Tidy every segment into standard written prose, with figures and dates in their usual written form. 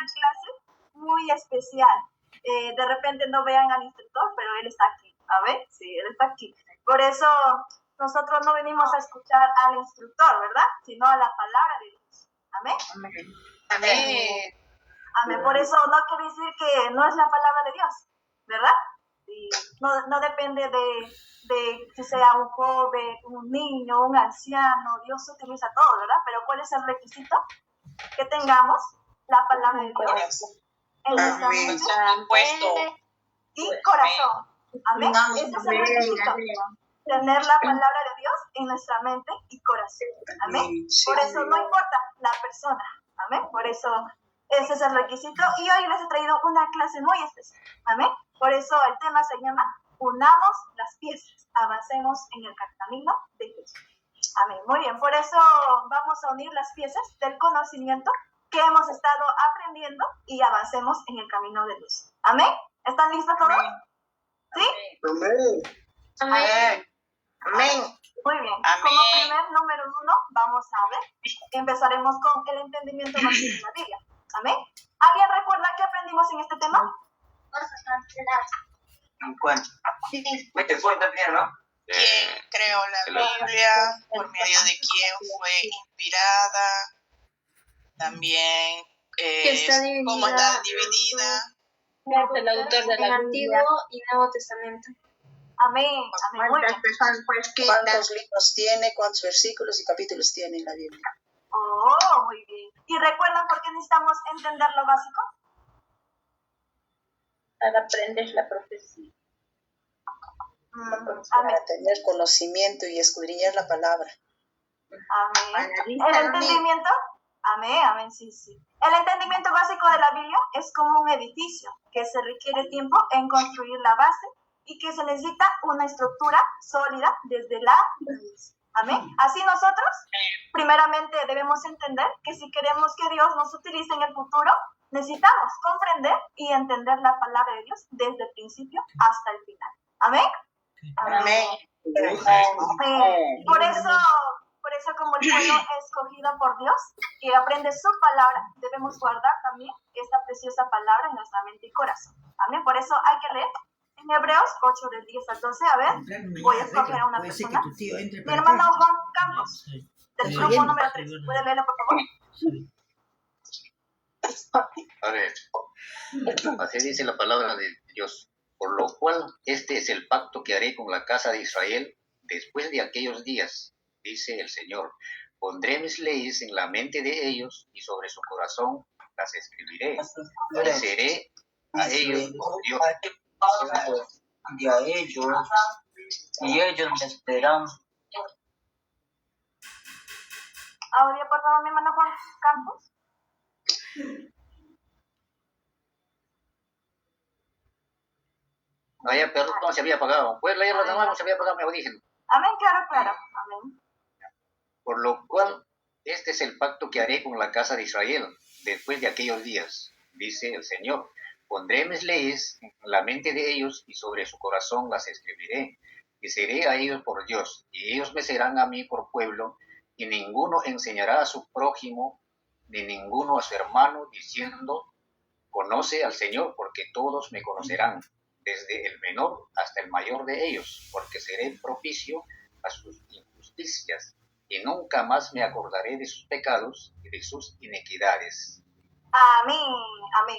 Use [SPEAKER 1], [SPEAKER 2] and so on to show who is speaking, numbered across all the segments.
[SPEAKER 1] clase muy especial. De repente no vean al instructor, pero él está aquí. A ver, sí, él está aquí. Por eso nosotros no venimos a escuchar al instructor, ¿verdad? Sino a la palabra de Dios. Amén.
[SPEAKER 2] Amén.
[SPEAKER 1] Amén. Por eso no quiere decir que no es la palabra de Dios, ¿verdad? Y no depende de si sea un joven, un niño, un anciano. Dios utiliza todo, ¿verdad? Pero ¿cuál es el requisito? Que tengamos la palabra de Dios en nuestra mente y corazón. Amén. Ese es el requisito. Tener la palabra de Dios en nuestra mente y corazón. Amén. Por eso no importa la persona. Amén. Por eso ese es el requisito. Y hoy les he traído una clase muy especial. Amén. Por eso el tema se llama Unamos las piezas. Avancemos en el camino de Jesús. Amén. Muy bien. Por eso vamos a unir las piezas del conocimiento que hemos estado aprendiendo y avancemos en el camino de luz. Amén. ¿Están listos todos? ¿Sí?
[SPEAKER 3] Amén.
[SPEAKER 2] Amén. Amén.
[SPEAKER 1] Muy bien.
[SPEAKER 2] Amén.
[SPEAKER 1] Como primer número 1, vamos a ver. Empezaremos con el entendimiento básico de la Biblia. Amén. ¿Alguien recuerda qué aprendimos en este tema?
[SPEAKER 3] ¿Cuál? Vete fuerte, ¿no?
[SPEAKER 2] ¿Quién creó la Biblia? ¿Por medio de quién fue inspirada? También cómo está dividida.
[SPEAKER 4] El autor del Antiguo y Nuevo Testamento.
[SPEAKER 1] Amén. Amén. Muy bien.
[SPEAKER 5] ¿Cuántos libros tiene? ¿Cuántos versículos y capítulos tiene la Biblia?
[SPEAKER 1] Oh, muy bien. ¿Y recuerdan por qué necesitamos entender lo básico?
[SPEAKER 4] Para aprender la profecía.
[SPEAKER 1] Amén.
[SPEAKER 5] Para tener conocimiento y escudriñar la palabra.
[SPEAKER 1] Amén. ¿El entendimiento? Amén, amén, sí. El entendimiento básico de la Biblia es como un edificio que se requiere tiempo en construir la base y que se necesita una estructura sólida desde la raíz. Amén. Así nosotros, primeramente, debemos entender que si queremos que Dios nos utilice en el futuro, necesitamos comprender y entender la palabra de Dios desde el principio hasta el final. Amén.
[SPEAKER 2] Amén.
[SPEAKER 1] Amén. Por eso como el pueblo escogido por Dios, que aprende su palabra, debemos guardar también esta preciosa palabra en nuestra mente y corazón. Amén. Por eso hay que leer en Hebreos 8 del 10 al 12. A ver, voy a escoger a una persona. Mi hermano Juan Campos, del grupo número 3. ¿Puede leerlo, por favor?
[SPEAKER 6] A ver, así dice la palabra de Dios. Por lo cual, este es el pacto que haré con la casa de Israel después de aquellos días, dice el Señor. Pondré mis leyes en la mente de ellos y sobre su corazón las escribiré. Y seré a ellos por Dios.
[SPEAKER 3] Y a ellos, y ellos me esperan.
[SPEAKER 1] Audio, por favor, mi hermano Juan Campos.
[SPEAKER 6] Perdón, se había apagado. ¿Puedes leerlo de nuevo? Se había apagado mi audífono.
[SPEAKER 1] Amén, claro. Amén.
[SPEAKER 6] Por lo cual, este es el pacto que haré con la casa de Israel después de aquellos días, dice el Señor. Pondré mis leyes en la mente de ellos y sobre su corazón las escribiré. Y seré a ellos por Dios, y ellos me serán a mí por pueblo, y ninguno enseñará a su prójimo, ni ninguno a su hermano, diciendo, conoce al Señor, porque todos me conocerán, desde el menor hasta el mayor de ellos, porque seré propicio a sus injusticias, y nunca más me acordaré de sus pecados y de sus iniquidades.
[SPEAKER 1] Amén.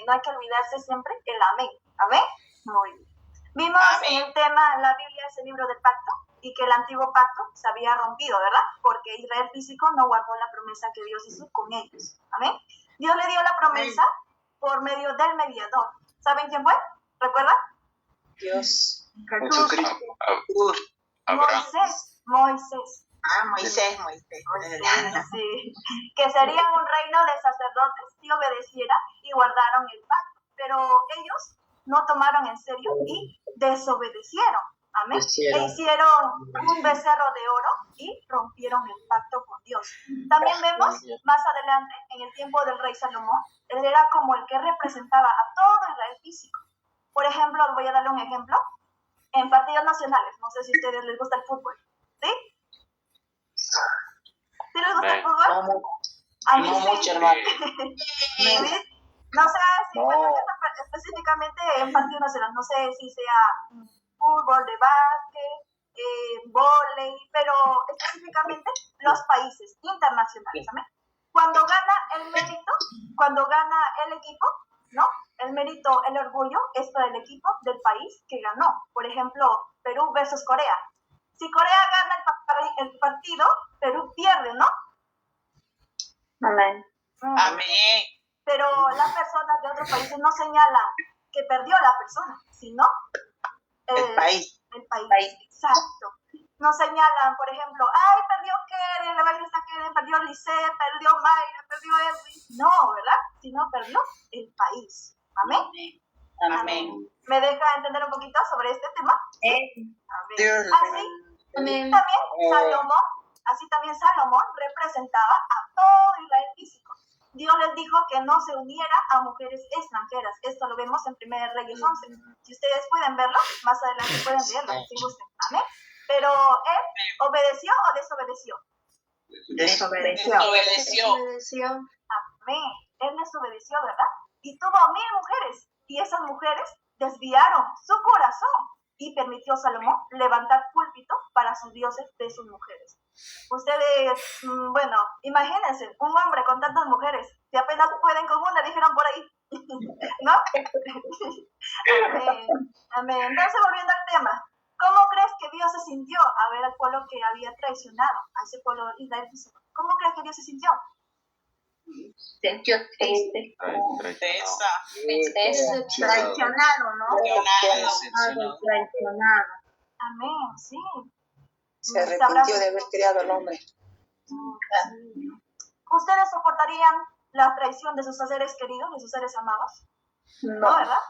[SPEAKER 1] No hay que olvidarse siempre el amén. Amén. Muy bien. Vimos en el tema, la Biblia es el libro del pacto, y que el antiguo pacto se había rompido, ¿verdad? Porque Israel físico no guardó la promesa que Dios hizo con ellos. Amén. Dios le dio la promesa por medio del mediador. ¿Saben quién fue? ¿Recuerdan?
[SPEAKER 5] Dios.
[SPEAKER 3] Jesucristo.
[SPEAKER 1] Moisés.
[SPEAKER 2] Moisés.
[SPEAKER 1] Sí. Que serían un reino de sacerdotes si obedecieran y guardaron el pacto. Pero ellos no tomaron en serio y desobedecieron. Amén. E hicieron un becerro de oro y rompieron el pacto con Dios. También vemos más adelante, en el tiempo del rey Salomón, él era como el que representaba a todo Israel físico. Por ejemplo, voy a darle un ejemplo. En partidos nacionales, no sé si a ustedes les gusta el fútbol, ¿sí? ¿Sí les gusta el fútbol? A mí
[SPEAKER 3] No
[SPEAKER 1] sí.
[SPEAKER 3] mucho, hermano.
[SPEAKER 1] ¿Sí? No sé si
[SPEAKER 6] No.
[SPEAKER 1] bueno, específicamente en partido nacional, no sé si sea fútbol, de básquet, vóley, pero específicamente los países internacionales, ¿sabes? Cuando gana el mérito, cuando gana el equipo, ¿no? El mérito, el orgullo es para el equipo del país que ganó. Por ejemplo, Perú versus Corea. Si Corea gana el partido, Perú pierde, ¿no?
[SPEAKER 4] Amén.
[SPEAKER 2] Amén.
[SPEAKER 1] Pero las personas de otros países no señalan que perdió la persona, sino
[SPEAKER 5] El país.
[SPEAKER 1] el país. Exacto. No señalan, por ejemplo, ay, perdió Keren, la bailista Keren, perdió Lisette, perdió Mayra, perdió Edwin. No, ¿verdad? Sino perdió el país. Amén.
[SPEAKER 5] Amén.
[SPEAKER 1] ¿Me deja entender un poquito sobre este tema? Amén.
[SPEAKER 5] Dios.
[SPEAKER 4] Amén.
[SPEAKER 1] Así también Salomón representaba a todo Israel físico. Dios les dijo que no se uniera a mujeres extranjeras. Esto lo vemos en 1 Reyes 11. Si ustedes pueden verlo, más adelante pueden leerlo, si gusten. Amén. Pero él obedeció o desobedeció.
[SPEAKER 5] Desobedeció.
[SPEAKER 4] Obedeció.
[SPEAKER 1] Amén. Él desobedeció, ¿verdad? Y tuvo 1000 mujeres. Y esas mujeres desviaron su corazón y permitió a Salomón levantar púlpito para sus dioses de sus mujeres. Ustedes, bueno, imagínense, un hombre con tantas mujeres, si apenas pueden con una, dijeron por ahí, ¿no? Amén. Amén. Entonces, volviendo al tema, ¿cómo crees que Dios se sintió a ver al pueblo que había traicionado, a ese pueblo de Israel? ¿Cómo crees que Dios se sintió?
[SPEAKER 4] Sintió triste.
[SPEAKER 2] Tristeza.
[SPEAKER 5] Traicionado, ¿no?
[SPEAKER 4] Traicionado.
[SPEAKER 1] Amén, sí.
[SPEAKER 5] Se arrepintió de haber creado al hombre.
[SPEAKER 1] ¿Ustedes soportarían la traición de sus seres queridos, de sus seres amados? No, ¿verdad?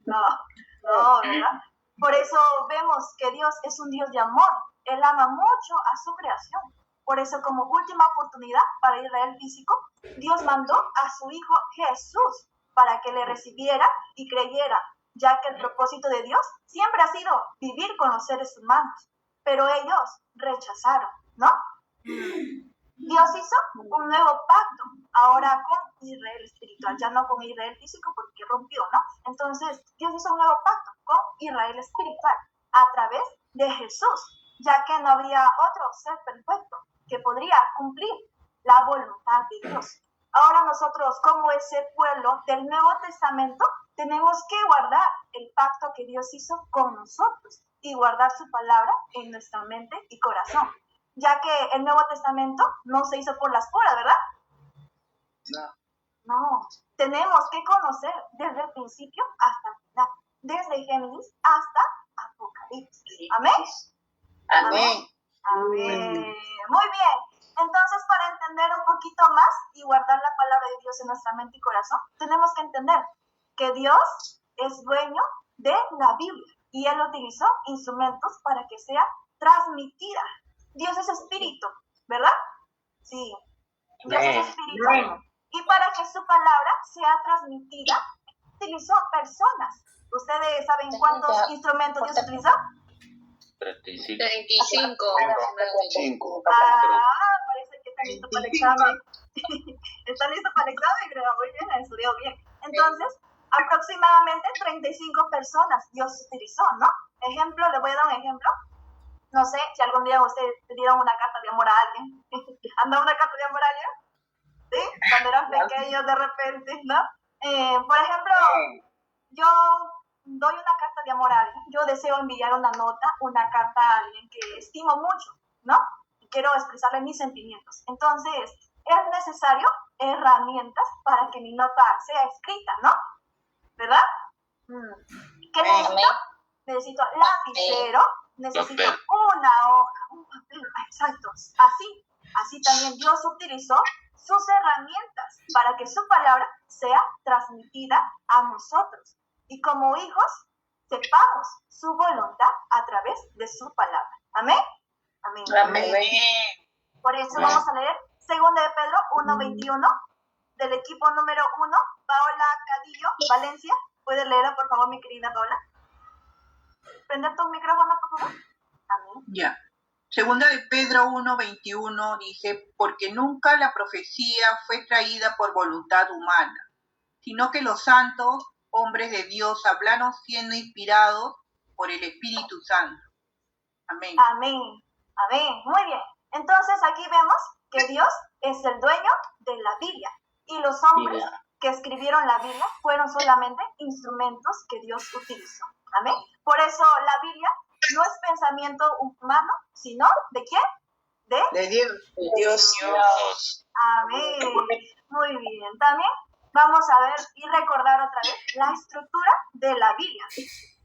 [SPEAKER 1] no, ¿verdad? Por eso vemos que Dios es un Dios de amor. Él ama mucho a su creación. Por eso, como última oportunidad para Israel físico, Dios mandó a su Hijo Jesús para que le recibiera y creyera, ya que el propósito de Dios siempre ha sido vivir con los seres humanos. Pero ellos rechazaron, ¿no? Dios hizo un nuevo pacto, ahora con Israel espiritual, ya no con Israel físico porque rompió, ¿no? Entonces, Dios hizo un nuevo pacto con Israel espiritual a través de Jesús, ya que no habría otro ser perfecto que podría cumplir la voluntad de Dios. Ahora nosotros, como ese pueblo del Nuevo Testamento, tenemos que guardar el pacto que Dios hizo con nosotros y guardar su palabra en nuestra mente y corazón, ya que el Nuevo Testamento no se hizo por las puras, ¿verdad? No, tenemos que conocer desde el principio hasta el final, desde Génesis hasta Apocalipsis. ¿Amén?
[SPEAKER 5] Amén.
[SPEAKER 1] Amén. Muy bien. Entonces, para entender un poquito más y guardar la palabra de Dios en nuestra mente y corazón, tenemos que entender que Dios es dueño de la Biblia y Él utilizó instrumentos para que sea transmitida. Dios es espíritu, ¿verdad? Sí. Dios es espíritu. Y para que su palabra sea transmitida, utilizó personas. ¿Ustedes saben cuántos instrumentos Dios utilizó?
[SPEAKER 4] 35.
[SPEAKER 1] Parece que están listos para el examen. Están listos para el examen, creo. Muy bien, han estudiado bien. Entonces, aproximadamente 35 personas Dios utilizó, ¿no? Ejemplo, le voy a dar un ejemplo. No sé si algún día ustedes le dieron una carta de amor a alguien. ¿Han dado una carta de amor a alguien? ¿Sí? Cuando eran pequeños de repente, ¿no? Por ejemplo, yo doy una carta de amor a alguien. Yo deseo enviar una nota, una carta a alguien que estimo mucho, ¿no? Y quiero expresarle mis sentimientos. Entonces, es necesario herramientas para que mi nota sea escrita, ¿no? ¿Verdad? ¿Qué necesito? Necesito lapicero, necesito una hoja, un papel, exacto. Así también Dios utilizó sus herramientas para que su palabra sea transmitida a nosotros. Y como hijos, sepamos su voluntad a través de su palabra. ¿Amén? Amén.
[SPEAKER 5] Amén.
[SPEAKER 1] Por eso vamos a leer 2 de Pedro 1:21 del equipo número 1, Paola Cadillo, Valencia. ¿Puedes leerlo, por favor, mi querida Paola? ¿Prender tu micrófono, por favor? Amén.
[SPEAKER 7] Ya. Segunda de Pedro 1:21 dice, porque nunca la profecía fue traída por voluntad humana, sino que los santos hombres de Dios hablaron siendo inspirados por el Espíritu Santo. Amén.
[SPEAKER 1] Amén. Amén. Muy bien. Entonces aquí vemos que Dios es el dueño de la Biblia y los hombres que escribieron la Biblia fueron solamente instrumentos que Dios utilizó. Amén. Por eso la Biblia no es pensamiento humano, sino ¿de quién?
[SPEAKER 5] De Dios.
[SPEAKER 2] Dios.
[SPEAKER 1] Amén. Muy bien. También vamos a ver y recordar otra vez la estructura de la Biblia.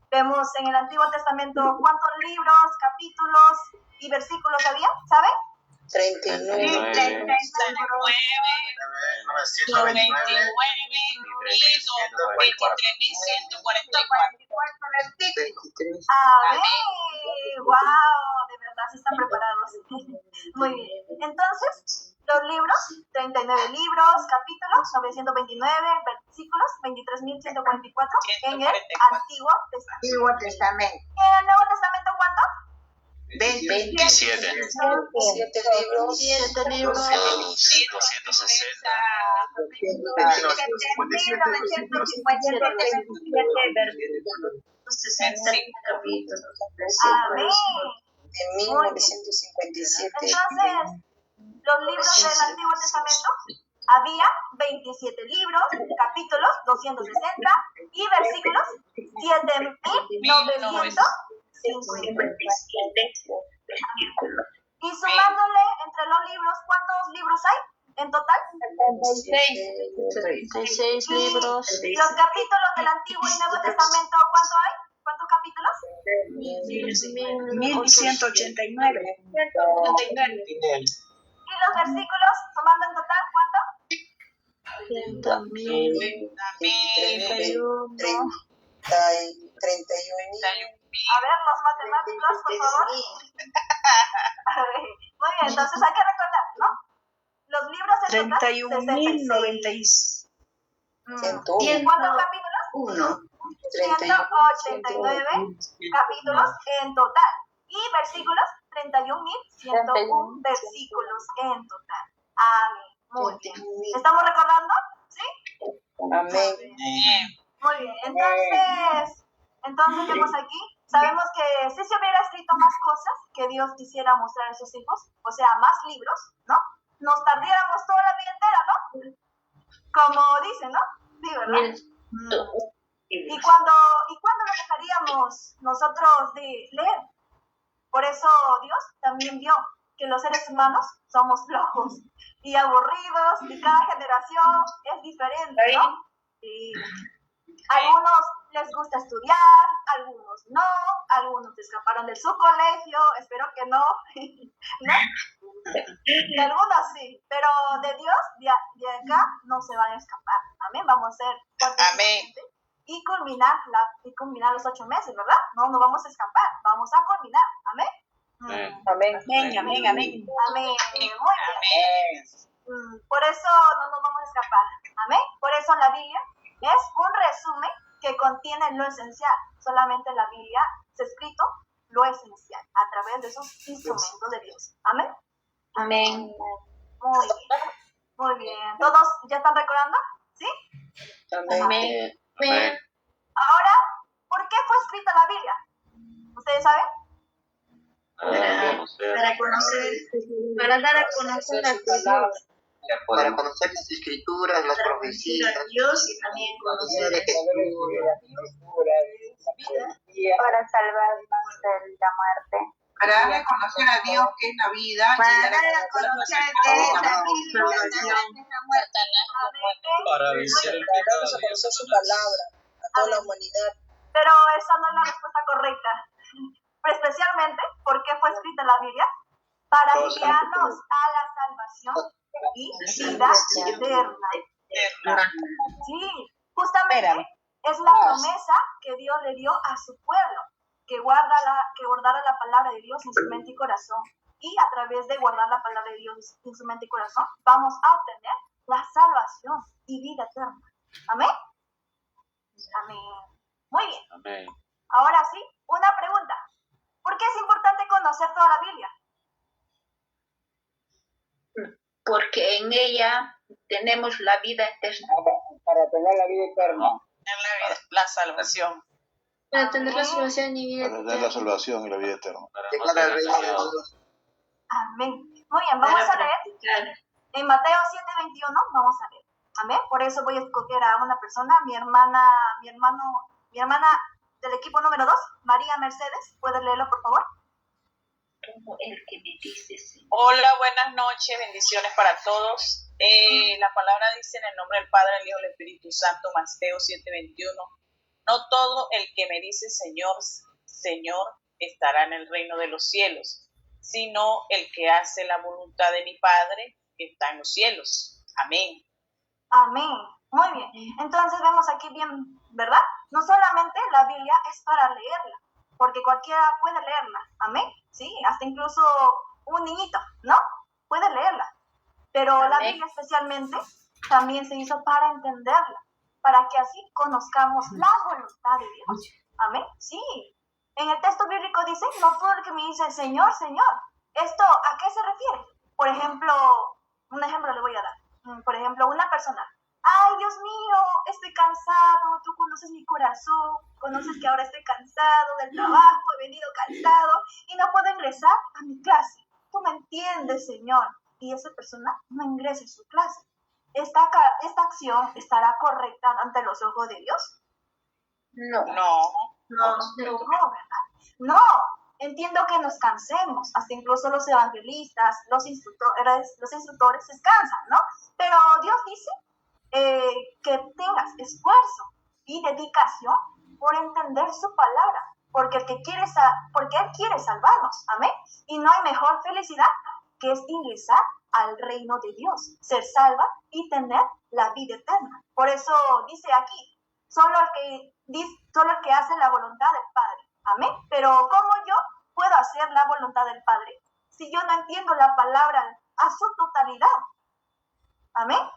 [SPEAKER 1] Vemos en el Antiguo Testamento cuántos libros, capítulos y versículos había, ¿saben?
[SPEAKER 5] 39.
[SPEAKER 2] 39, 129 y 23.144.
[SPEAKER 1] Amén. Wow, de verdad se están preparados. Muy bien. Entonces, los libros, 39 libros, capítulos, 929 versículos, 23.144 en el Antiguo Testamento.
[SPEAKER 7] Antiguo Testamento.
[SPEAKER 1] ¿En el Nuevo Testamento cuánto?
[SPEAKER 2] 27.
[SPEAKER 5] 7 libros.
[SPEAKER 1] 7 libros.
[SPEAKER 2] 260.
[SPEAKER 4] 60 capítulos.
[SPEAKER 1] Amén.
[SPEAKER 5] En 1957.
[SPEAKER 1] Entonces, los libros del Antiguo Testamento había 27 libros, capítulos 260 y versículos 7.957. Y sumándole entre los libros, ¿cuántos libros hay en total?
[SPEAKER 4] 36 libros.
[SPEAKER 1] Los capítulos del Antiguo y Nuevo Testamento, ¿cuánto hay? ¿Cuántos capítulos?
[SPEAKER 7] 1189.
[SPEAKER 1] Y los versículos, sumando en total, ¿cuánto?
[SPEAKER 5] 31.
[SPEAKER 1] A ver, los matemáticos, por favor. A ver, muy bien, entonces hay que recordar, ¿no? Los libros en total,
[SPEAKER 7] 31.096.
[SPEAKER 1] ¿Y cuántos capítulos? 189 capítulos en total. Y versículos, 31.101 versículos en total. Amén. Muy bien. ¿Estamos recordando? ¿Sí?
[SPEAKER 5] Amén.
[SPEAKER 1] Muy bien. Entonces vemos aquí, sabemos que si se hubiera escrito más cosas que Dios quisiera mostrar a sus hijos, o sea, más libros, ¿no? Nos tardaríamos toda la vida entera, ¿no? Como dicen, ¿no? Sí, ¿verdad? ¿Y cuándo lo dejaríamos nosotros de leer? Por eso Dios también vio que los seres humanos somos flojos y aburridos y cada generación es diferente, ¿no? Y algunos les gusta estudiar, algunos no, algunos escaparon de su colegio, espero que no, ¿no? Y algunos sí, pero de Dios, de acá, no se van a escapar. Amén, vamos a ser fuertes
[SPEAKER 2] Amén.
[SPEAKER 1] y culminar los 8 meses, ¿verdad? No vamos a escapar, vamos a culminar. Amén.
[SPEAKER 5] Amén.
[SPEAKER 7] Amén.
[SPEAKER 1] Amén. Muy bien. Por eso no nos vamos a escapar. Amén. Por eso la Biblia es un resumen que contiene lo esencial. Solamente la Biblia se ha escrito lo esencial a través de esos instrumentos de Dios. Amén.
[SPEAKER 4] Amén.
[SPEAKER 1] Muy bien. Muy bien. ¿Todos ya están recordando? ¿Sí?
[SPEAKER 5] Amén.
[SPEAKER 4] Amén.
[SPEAKER 1] Ahora, ¿por qué fue escrita la Biblia? ¿Ustedes saben?
[SPEAKER 4] Para conocer, para dar a conocer a Dios.
[SPEAKER 3] Para conocer las escrituras, las profecías.
[SPEAKER 4] A Dios y también conocer
[SPEAKER 8] para salvarnos de la muerte.
[SPEAKER 7] Para darle a conocer a Dios que es la vida.
[SPEAKER 8] Para dar a conocer que es la vida,
[SPEAKER 9] Para vencer el pecado.
[SPEAKER 5] Vamos a conocer su palabra a toda la humanidad.
[SPEAKER 1] Pero esa no es la respuesta correcta. Especialmente, ¿por qué fue escrita la Biblia? Para guiarnos a la salvación y vida eterna. Sí, justamente es la promesa que Dios le dio a su pueblo, que guardara la palabra de Dios en su mente y corazón. Y a través de guardar la palabra de Dios en su mente y corazón, vamos a obtener la salvación y vida eterna. ¿Amén? Amén. Muy bien.
[SPEAKER 9] Amén.
[SPEAKER 1] Ahora sí, una pregunta. ¿Por qué es importante conocer toda la Biblia?
[SPEAKER 4] porque en ella tenemos la vida eterna.
[SPEAKER 9] para tener la vida eterna.
[SPEAKER 2] La salvación.
[SPEAKER 4] Para tener la salvación y vida
[SPEAKER 10] Para tener la
[SPEAKER 4] eterna.
[SPEAKER 10] salvación y la vida eterna.
[SPEAKER 3] Llegar al reino de Dios.
[SPEAKER 1] Amén. Muy bien, vamos a leer en Mateo 7:21, vamos a leer. Amén. Por eso voy a escoger a una persona, mi hermana del equipo número 2, María Mercedes. ¿Puedes leerlo, por favor?
[SPEAKER 4] Como el que me dice sí.
[SPEAKER 2] Hola, buenas noches, bendiciones para todos. La palabra dice en el nombre del Padre, del Hijo y del Espíritu Santo, Mateo 7:21. No todo el que me dice Señor, Señor, estará en el reino de los cielos, sino el que hace la voluntad de mi Padre que está en los cielos. Amén.
[SPEAKER 1] Amén. Muy bien. Entonces vemos aquí bien, ¿verdad? No solamente la Biblia es para leerla, porque cualquiera puede leerla. Amén. Sí, hasta incluso un niñito, ¿no? Puede leerla. Pero la Biblia especialmente también se hizo para entenderla, para que así conozcamos la voluntad de Dios. Amén. Sí. En el texto bíblico dice, no todo el que me dice Señor, Señor. ¿Esto a qué se refiere? Por ejemplo, un ejemplo le voy a dar. Por ejemplo, una persona. Ay, Dios mío, estoy cansado, tú conoces mi corazón, conoces que ahora estoy cansado del trabajo, he venido cansado y no puedo ingresar a mi clase. Tú me entiendes, Señor. Y esa persona no ingresa en su clase. ¿Esta acción estará correcta ante los ojos de Dios?
[SPEAKER 2] No.
[SPEAKER 1] No, ¿verdad? No, entiendo que nos cansemos, hasta incluso los evangelistas, los instructores se cansan, ¿no? Pero Dios dice que tengas esfuerzo y dedicación por entender su palabra, porque Él quiere salvarnos, amén. Y no hay mejor felicidad que es ingresar al reino de Dios, ser salva y tener la vida eterna. Por eso dice aquí, solo el que hace la voluntad del Padre, amén. Pero ¿cómo yo puedo hacer la voluntad del Padre si yo no entiendo la palabra a su totalidad? Amén.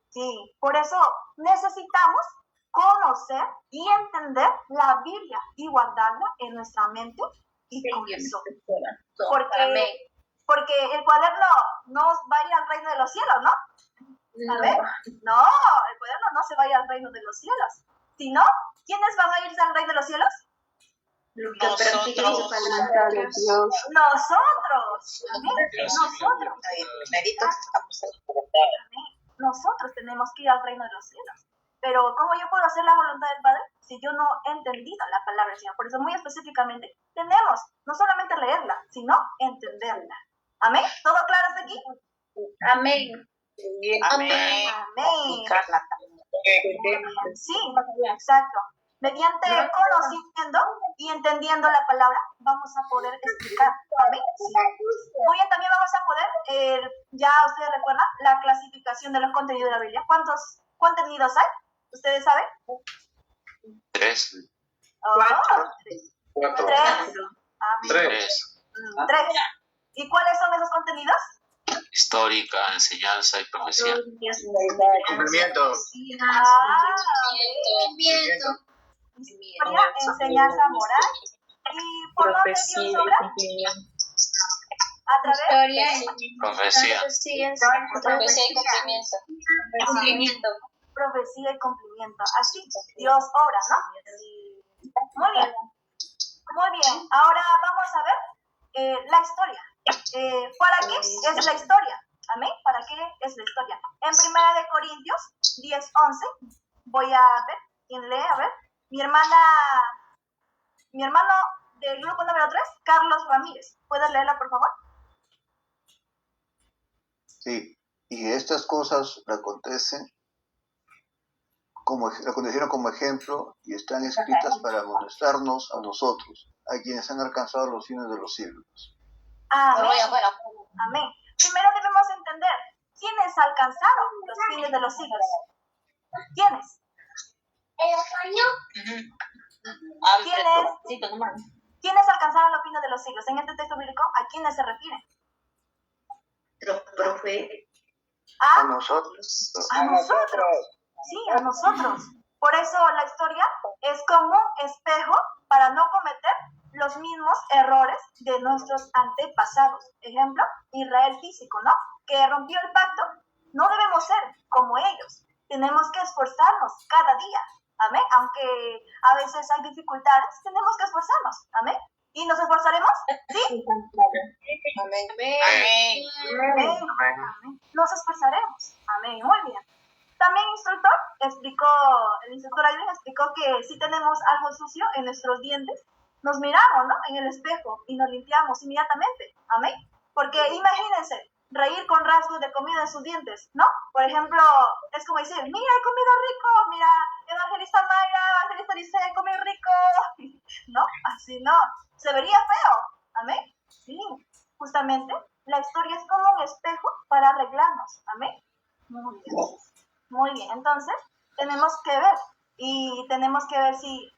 [SPEAKER 1] Sí, por eso necesitamos conocer y entender la Biblia y guardarla en nuestra mente y corazón. Porque el cuaderno no va a ir al reino de los cielos, ¿no? ¿Sabes? No, el cuaderno no se va a ir al reino de los cielos. Sino, ¿quiénes van a irse al reino de los cielos?
[SPEAKER 2] Nosotros.
[SPEAKER 1] Nosotros tenemos que ir al reino de los cielos. Pero ¿cómo yo puedo hacer la voluntad del Padre si yo no he entendido la palabra del Señor? Por eso muy específicamente tenemos no solamente leerla, sino entenderla. ¿Amén? ¿Todo claro hasta aquí?
[SPEAKER 4] Amén.
[SPEAKER 2] Amén.
[SPEAKER 1] Amén. Sí, exacto. Mediante conociendo y entendiendo la palabra, vamos a poder explicar. ¿Amén? Sí. Muy bien, también vamos a poder, ya ustedes recuerdan, la clasificación de los contenidos de la Biblia. ¿Cuántos contenidos hay? ¿Ustedes saben?
[SPEAKER 11] 3.
[SPEAKER 3] 4.
[SPEAKER 11] 3.
[SPEAKER 1] ¿Y cuáles son esos contenidos?
[SPEAKER 11] Histórica, enseñanza y profecía.
[SPEAKER 3] Cumplimiento.
[SPEAKER 1] Historia, enseñanza moral. ¿Y por dónde Dios obra? A través de
[SPEAKER 11] Profecía.
[SPEAKER 1] profecía y cumplimiento. Así Dios obra, ¿no? Muy bien. Muy bien. Ahora vamos a ver la historia. ¿Para qué es la historia? Amén. ¿Para qué es la historia? En 1 Corintios 10:11, voy a ver, ¿quién lee? A ver. Mi hermano del grupo número 3, Carlos Ramírez. ¿Puedes leerla, por favor?
[SPEAKER 10] Sí, y estas cosas le acontecieron como ejemplo y están escritas para amonestarnos a nosotros, a quienes han alcanzado los fines de los siglos.
[SPEAKER 1] Amén. Amén. Primero debemos entender quiénes alcanzaron los fines de los siglos. ¿Quiénes? ¿Quiénes alcanzaron los fines de los siglos? En este texto bíblico, ¿a quiénes se refiere?
[SPEAKER 3] A nosotros.
[SPEAKER 1] A nosotros. Sí, a nosotros. Por eso la historia es como un espejo para no cometer los mismos errores de nuestros antepasados. Ejemplo, Israel físico, ¿no? Que rompió el pacto. No debemos ser como ellos. tenemos que esforzarnos cada día. Amén. Aunque a veces hay dificultades, tenemos que esforzarnos. Amén. ¿Y nos esforzaremos? ¿Sí?
[SPEAKER 5] Amén.
[SPEAKER 2] Amén.
[SPEAKER 1] Amén. Nos esforzaremos. Amén. Muy bien. También el instructor Aiden explicó que si tenemos algo sucio en nuestros dientes, nos miramos, ¿no?, en el espejo y nos limpiamos inmediatamente. Amén. Porque imagínense, reír con rasgos de comida en sus dientes, ¿no? Por ejemplo, es como decir, mira, he comido rico, mira, Evangelista Mayra, Evangelista dice, comí rico. No, así no. Se vería feo. Amén. Sí, justamente, la historia es como un espejo para arreglarnos. Amén. Muy bien. Muy bien, entonces tenemos que ver si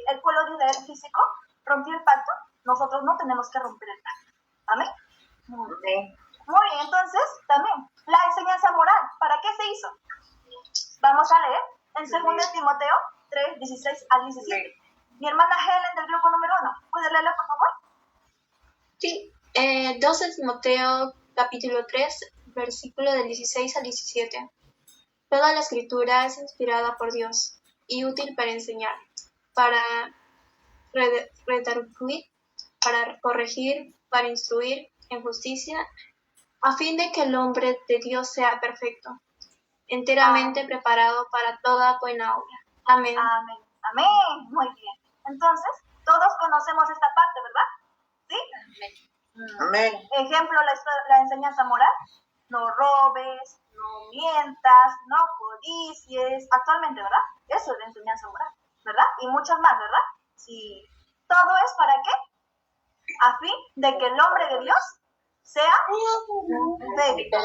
[SPEAKER 1] el pueblo de Israel físico rompió el pacto, nosotros no tenemos que romper el pacto. Amén. Muy bien, entonces también la enseñanza moral, ¿para qué se hizo? Vamos a leer en 2 Timoteo 3, 16 al 17. Mi hermana Helen del grupo número 1, ¿puede leerlo por favor?
[SPEAKER 4] Sí, 2 Timoteo capítulo 3, versículo del 16 al 17. Toda la escritura es inspirada por Dios y útil para enseñar, para redarguir, para corregir, para instruir en justicia, a fin de que el hombre de Dios sea perfecto, enteramente preparado para toda buena obra. Amén.
[SPEAKER 1] Amén. Amén. Muy bien. Entonces, todos conocemos esta parte, ¿verdad? ¿Sí?
[SPEAKER 5] Amén.
[SPEAKER 1] Ejemplo, la enseñanza moral. No robes, no mientas, no codicies. Actualmente, ¿verdad? Eso es la enseñanza moral, ¿verdad? Y muchas más, ¿verdad? Sí. ¿Todo es para qué? A fin de que el hombre de Dios sea perfecto.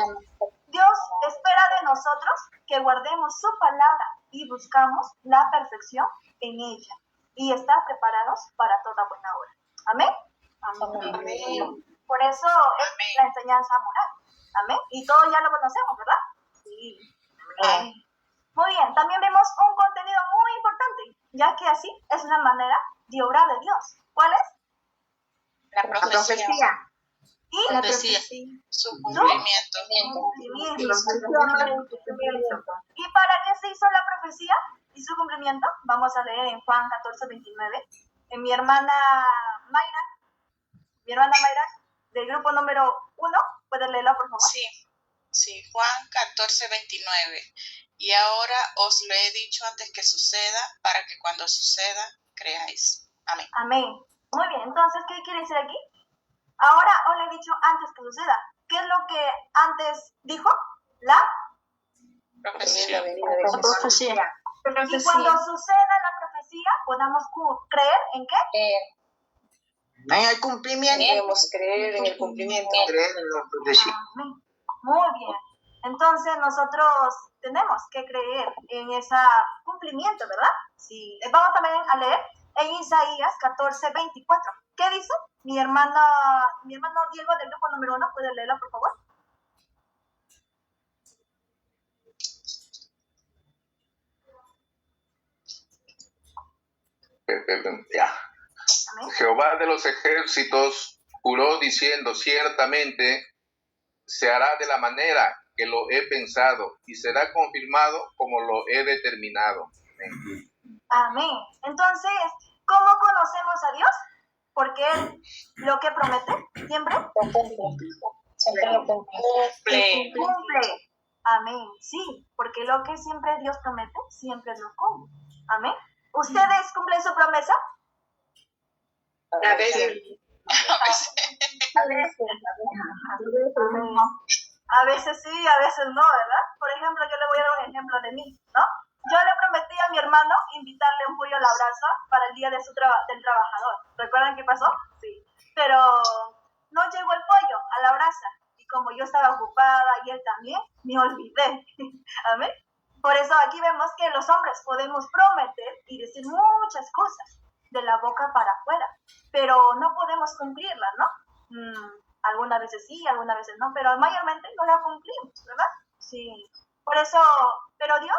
[SPEAKER 1] Dios espera de nosotros que guardemos su palabra y buscamos la perfección en ella y estar preparados para toda buena obra. ¿Amén? Amén. Por eso es la enseñanza moral. Amén. Y todos ya lo conocemos, ¿verdad? Sí. Amén. Muy bien. También vemos un contenido muy importante, ya que así es una manera de obrar de Dios. ¿Cuál es?
[SPEAKER 2] La profecía.
[SPEAKER 1] Y
[SPEAKER 4] La profecía.
[SPEAKER 2] Su cumplimiento.
[SPEAKER 1] ¿Y para qué se hizo la profecía y su cumplimiento? Vamos a leer en Juan 14, 29. En mi hermana Mayra, del grupo número 1, ¿puedes leerla, por favor?
[SPEAKER 2] Sí, Juan 14, 29. Y ahora os lo he dicho antes que suceda, para que cuando suceda, creáis. Amén.
[SPEAKER 1] Amén. Muy bien, entonces, ¿qué quiere decir aquí? Ahora os lo he dicho antes que suceda. ¿Qué es lo que antes dijo? La
[SPEAKER 2] Profecía.
[SPEAKER 1] profecía. Y cuando suceda la profecía, podamos creer en qué?
[SPEAKER 5] En el cumplimiento. Debemos creer en el cumplimiento.
[SPEAKER 3] Creer en la profecía.
[SPEAKER 1] Amén. Muy bien. Entonces nosotros tenemos que creer en ese cumplimiento, ¿verdad? Sí. Vamos también a leer en Isaías 14, 24. ¿Qué dice? Mi hermano Diego del grupo número 1, ¿puede leerla, por favor?
[SPEAKER 9] Ya.
[SPEAKER 1] Amén.
[SPEAKER 9] Jehová de los ejércitos juró diciendo, ciertamente se hará de la manera que lo he pensado y será confirmado como lo he determinado. Amén.
[SPEAKER 1] Amén. Entonces, ¿cómo conocemos a Dios? Porque Él lo que promete siempre cumple. Amén. Sí, porque lo que siempre Dios promete, siempre lo cumple. Amén. ¿Ustedes cumplen su promesa?
[SPEAKER 5] A veces.
[SPEAKER 1] A veces sí, a veces no, ¿verdad? Por ejemplo, yo le voy a dar un ejemplo de mí, ¿no? Yo le prometí a mi hermano invitarle un pollo a la brasa para el día de del trabajador. ¿Recuerdan qué pasó? Sí. Pero no llegó el pollo a la brasa. Y como yo estaba ocupada y él también, me olvidé. Amén. Por eso aquí vemos que los hombres podemos prometer y decir muchas cosas de la boca para afuera, pero no podemos cumplirlas, ¿no? Algunas veces sí, algunas veces no, pero mayormente no la cumplimos, ¿verdad? Sí. Por eso, pero Dios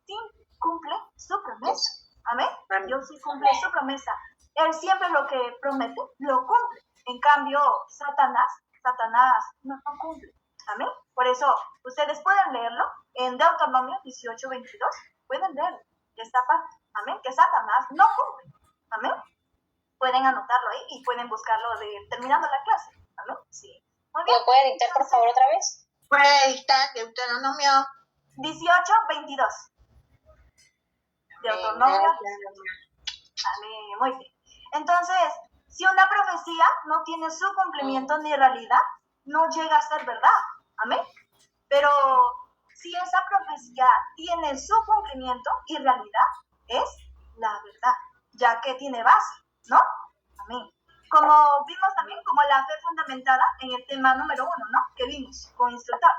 [SPEAKER 1] sí cumple su promesa. Amén. Dios sí cumple su promesa. Él siempre lo que promete, lo cumple. En cambio, Satanás no cumple. Amén. Por eso, ustedes pueden leerlo en Deuteronomio 18:22. Pueden leer esta parte. Amén. Que Satanás no cumple. Amén. Pueden anotarlo ahí y pueden buscarlo terminando la clase. Amén. Sí. Muy bien.
[SPEAKER 12] ¿Lo puede dictar, por favor, otra vez?
[SPEAKER 8] Puede dictar Deuteronomio
[SPEAKER 1] 18:22. Deuteronomio. Amén. Muy bien. Entonces, si una profecía no tiene su cumplimiento ni realidad, no llega a ser verdad. Amén. Pero si esa profecía tiene su cumplimiento y realidad, es la verdad, ya que tiene base, ¿no? Amén. Como vimos también, como la fe fundamentada en el tema número 1, ¿no? Que vimos con instructor,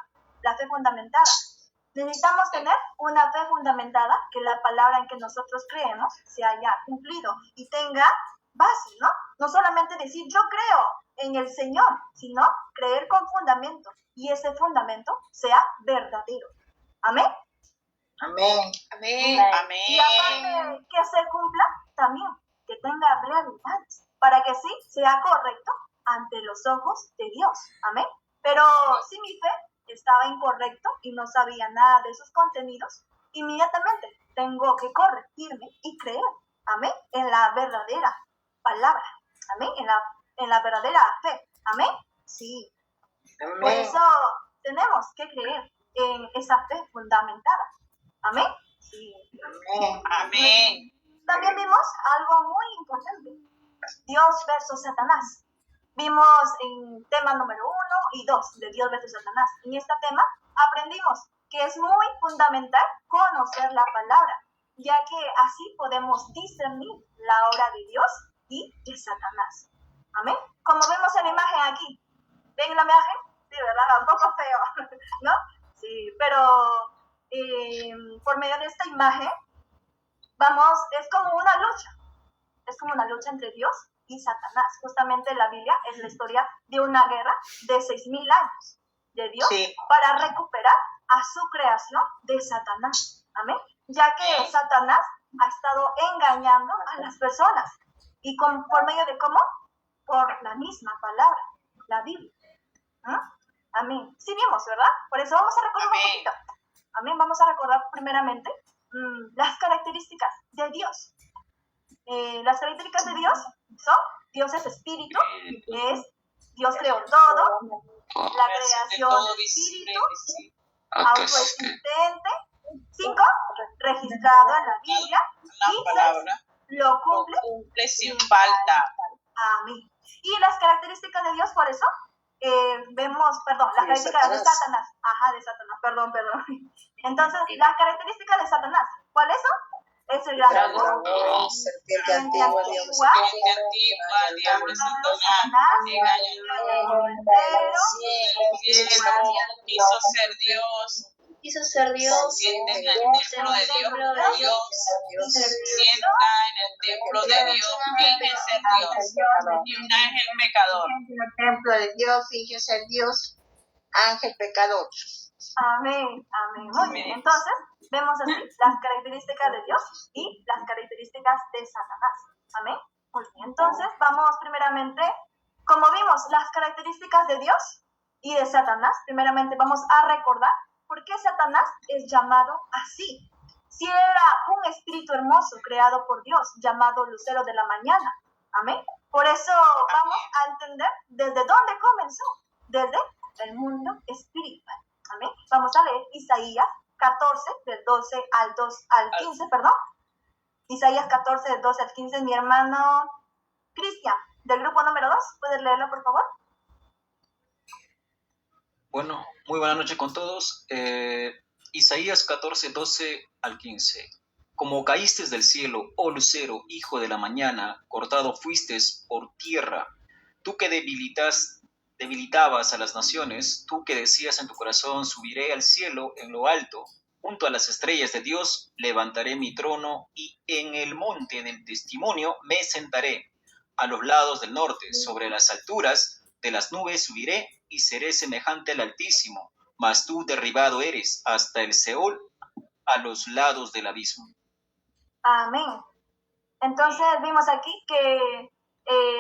[SPEAKER 1] la fe fundamentada. Necesitamos tener una fe fundamentada, que la palabra en que nosotros creemos se haya cumplido y tenga base, ¿no? No solamente decir yo creo en el Señor, sino creer con fundamento y ese fundamento sea verdadero. Amén.
[SPEAKER 8] Amén.
[SPEAKER 2] Amén. Amén.
[SPEAKER 1] Y aparte que se cumpla, también que tenga realidades, para que sí sea correcto ante los ojos de Dios. Amén. Pero si mi fe estaba incorrecto y no sabía nada de sus contenidos, inmediatamente tengo que corregirme y creer, amén, en la verdadera palabra, amén, en la verdadera fe, amén, sí.
[SPEAKER 8] Amén.
[SPEAKER 1] Por eso tenemos que creer en esa fe fundamentada, amén, sí.
[SPEAKER 8] Amén.
[SPEAKER 2] Amén.
[SPEAKER 1] También vimos algo muy importante, Dios versus Satanás. Vimos en tema número 1 y 2 de Dios versus Satanás. En este tema aprendimos que es muy fundamental conocer la palabra, ya que así podemos discernir la obra de Dios y de Satanás. Amén. Como vemos en la imagen aquí. ¿Ven la imagen? Sí, ¿verdad? Un poco feo, ¿no? Sí, pero por medio de esta imagen, es como una lucha. Es como una lucha entre Dios y Satanás. Justamente la Biblia es la historia de una guerra de 6,000 años de Dios para recuperar a su creación de Satanás. Amén. Ya que Satanás ha estado engañando a las personas. ¿Y por medio de cómo? Por la misma palabra, la Biblia. Amén. Sí vimos, ¿verdad? Por eso vamos a recordar un poquito. Amén. Vamos a recordar primeramente las características de Dios. Las características de Dios son: Dios es espíritu, Dios creó todo, la creación del espíritu, autoexistente, 5, registrado en la Biblia, y 6, lo cumple
[SPEAKER 2] sin falta.
[SPEAKER 1] Amén. Y las características de Dios, por eso vemos, las características de Satanás. De Satanás, perdón. Entonces, las características de Satanás, ¿cuáles son? Es el dragón,
[SPEAKER 5] serpiente antigua,
[SPEAKER 1] diablo
[SPEAKER 2] Satanás, engañador del cielo, quiso ser Dios, sienta en el templo de Dios, sienta en el templo de Dios, finge ser Dios, y un ángel pecador.
[SPEAKER 8] En el templo de Dios, finge ser Dios, ángel pecador.
[SPEAKER 1] Amén, amén. Muy bien. Entonces, vemos así las características de Dios y las características de Satanás. Amén. Muy bien. Entonces, vamos primeramente, como vimos las características de Dios y de Satanás, primeramente vamos a recordar por qué Satanás es llamado así. Si era un espíritu hermoso creado por Dios, llamado lucero de la mañana. Amén. Por eso vamos a entender desde dónde comenzó, desde el mundo espiritual. Amén. Vamos a leer Isaías 14, del 12 al 15, perdón. Isaías 14, del 12 al 15, mi hermano Cristian, del grupo número 2. ¿Puedes leerlo, por favor?
[SPEAKER 13] Bueno, muy buena noche con todos. Isaías 14, 12 al 15. Como caíste del cielo, oh lucero, hijo de la mañana, cortado fuiste por tierra, tú que debilitabas a las naciones, tú que decías en tu corazón, subiré al cielo en lo alto, junto a las estrellas de Dios levantaré mi trono y en el monte del testimonio me sentaré. A los lados del norte, sobre las alturas de las nubes subiré y seré semejante al Altísimo, mas tú derribado eres hasta el Seol, a los lados del abismo.
[SPEAKER 1] Amén. Entonces vimos aquí que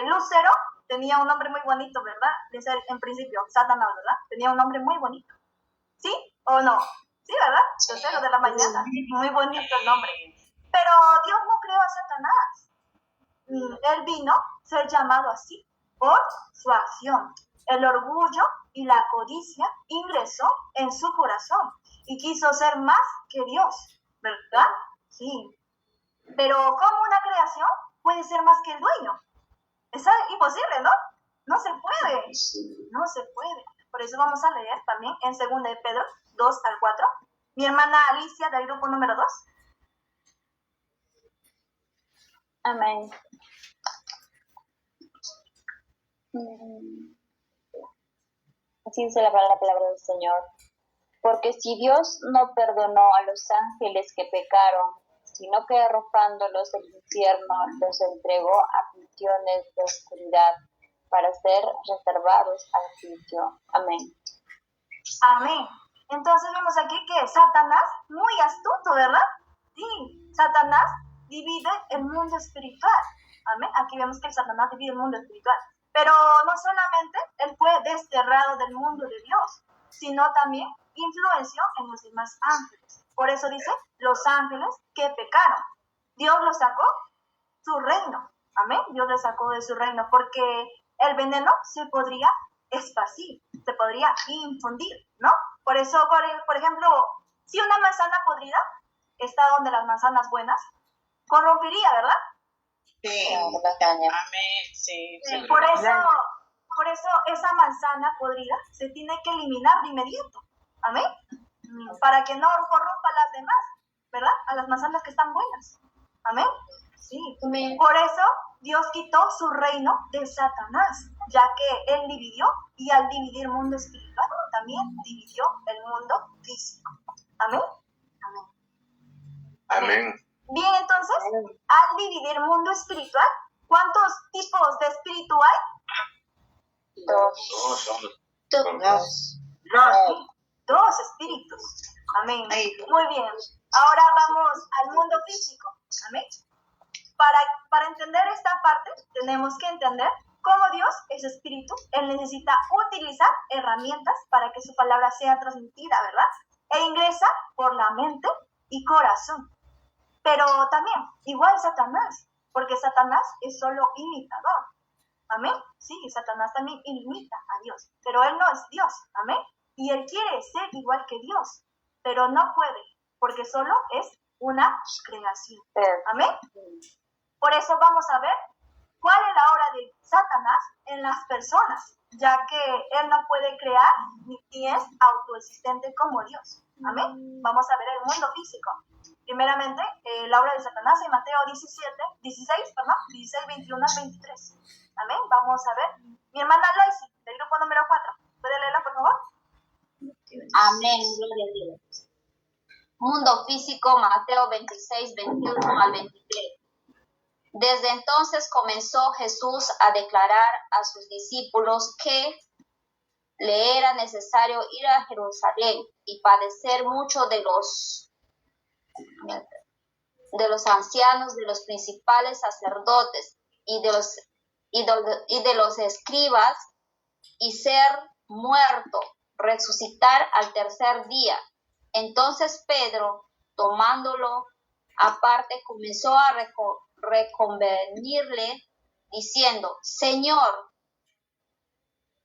[SPEAKER 1] Lucero tenía un nombre muy bonito, ¿verdad? En principio, Satanás, ¿verdad? Tenía un nombre muy bonito. ¿Sí o no? Sí, ¿verdad? Lucero de la mañana. Muy bonito el nombre. Pero Dios no creó a Satanás. Él vino a ser llamado así por su acción. El orgullo y la codicia ingresó en su corazón y quiso ser más que Dios, ¿verdad? Sí. Pero ¿cómo una creación puede ser más que el dueño? Es imposible, ¿no? No se puede. No se puede. Por eso vamos a leer también en 2 de Pedro 2 al 4. Mi hermana Alicia del grupo número 2.
[SPEAKER 12] Amén. Así dice la palabra del Señor. Porque si Dios no perdonó a los ángeles que pecaron, sino que arrojándolos del infierno los entregó a prisiones de oscuridad para ser reservados al juicio. Amén.
[SPEAKER 1] Amén. Entonces vemos aquí que Satanás, muy astuto, ¿verdad? Sí, Satanás divide el mundo espiritual. Amén. Aquí vemos que Satanás divide el mundo espiritual. Pero no solamente él fue desterrado del mundo de Dios, sino también influenció en los demás ángeles. Por eso dice, los ángeles que pecaron. Dios los sacó su reino. Amén. Dios los sacó de su reino porque el veneno se podría esparcir, se podría infundir, ¿no? Por eso, por ejemplo, si una manzana podrida está donde las manzanas buenas, corrompiría, ¿verdad?
[SPEAKER 7] Sí.
[SPEAKER 2] Amén. Sí, sí.
[SPEAKER 1] Por eso esa manzana podrida se tiene que eliminar de inmediato. Amén. Para que no corrompa a las demás, ¿verdad? A las manzanas que están buenas. Amén. Sí.
[SPEAKER 4] Amén.
[SPEAKER 1] Por eso Dios quitó su reino de Satanás, ya que él dividió, y al dividir el mundo espiritual, también dividió el mundo físico. Amén. Amén.
[SPEAKER 9] Amén.
[SPEAKER 1] Bien, entonces, al dividir el mundo espiritual, ¿cuántos tipos de espíritu hay? Dos espíritus. Amén. Muy bien. Ahora vamos al mundo físico. Amén. Para entender esta parte, tenemos que entender cómo Dios es espíritu. Él necesita utilizar herramientas para que su palabra sea transmitida, ¿verdad? E ingresa por la mente y corazón. Pero también, igual Satanás, porque Satanás es solo imitador. Amén. Sí, Satanás también imita a Dios, pero él no es Dios. Amén. Y él quiere ser igual que Dios, pero no puede, porque solo es una creación. Amén. Por eso vamos a ver cuál es la obra de Satanás en las personas, ya que él no puede crear ni es autoexistente como Dios. Amén. Vamos a ver el mundo físico. Primeramente, la obra de Satanás en Mateo 16, 21 al 23. Amén. Vamos a ver. Mi hermana Loisy, del grupo número 4. ¿Puede leerla, por favor?
[SPEAKER 14] Amén, gloria a Dios. Mundo físico, Mateo 26, 21 al 23. Desde entonces comenzó Jesús a declarar a sus discípulos que le era necesario ir a Jerusalén y padecer mucho de los ancianos, de los principales sacerdotes y de los escribas, y ser muerto, resucitar al tercer día. Entonces Pedro, tomándolo aparte, comenzó a reconvenirle, diciendo: Señor,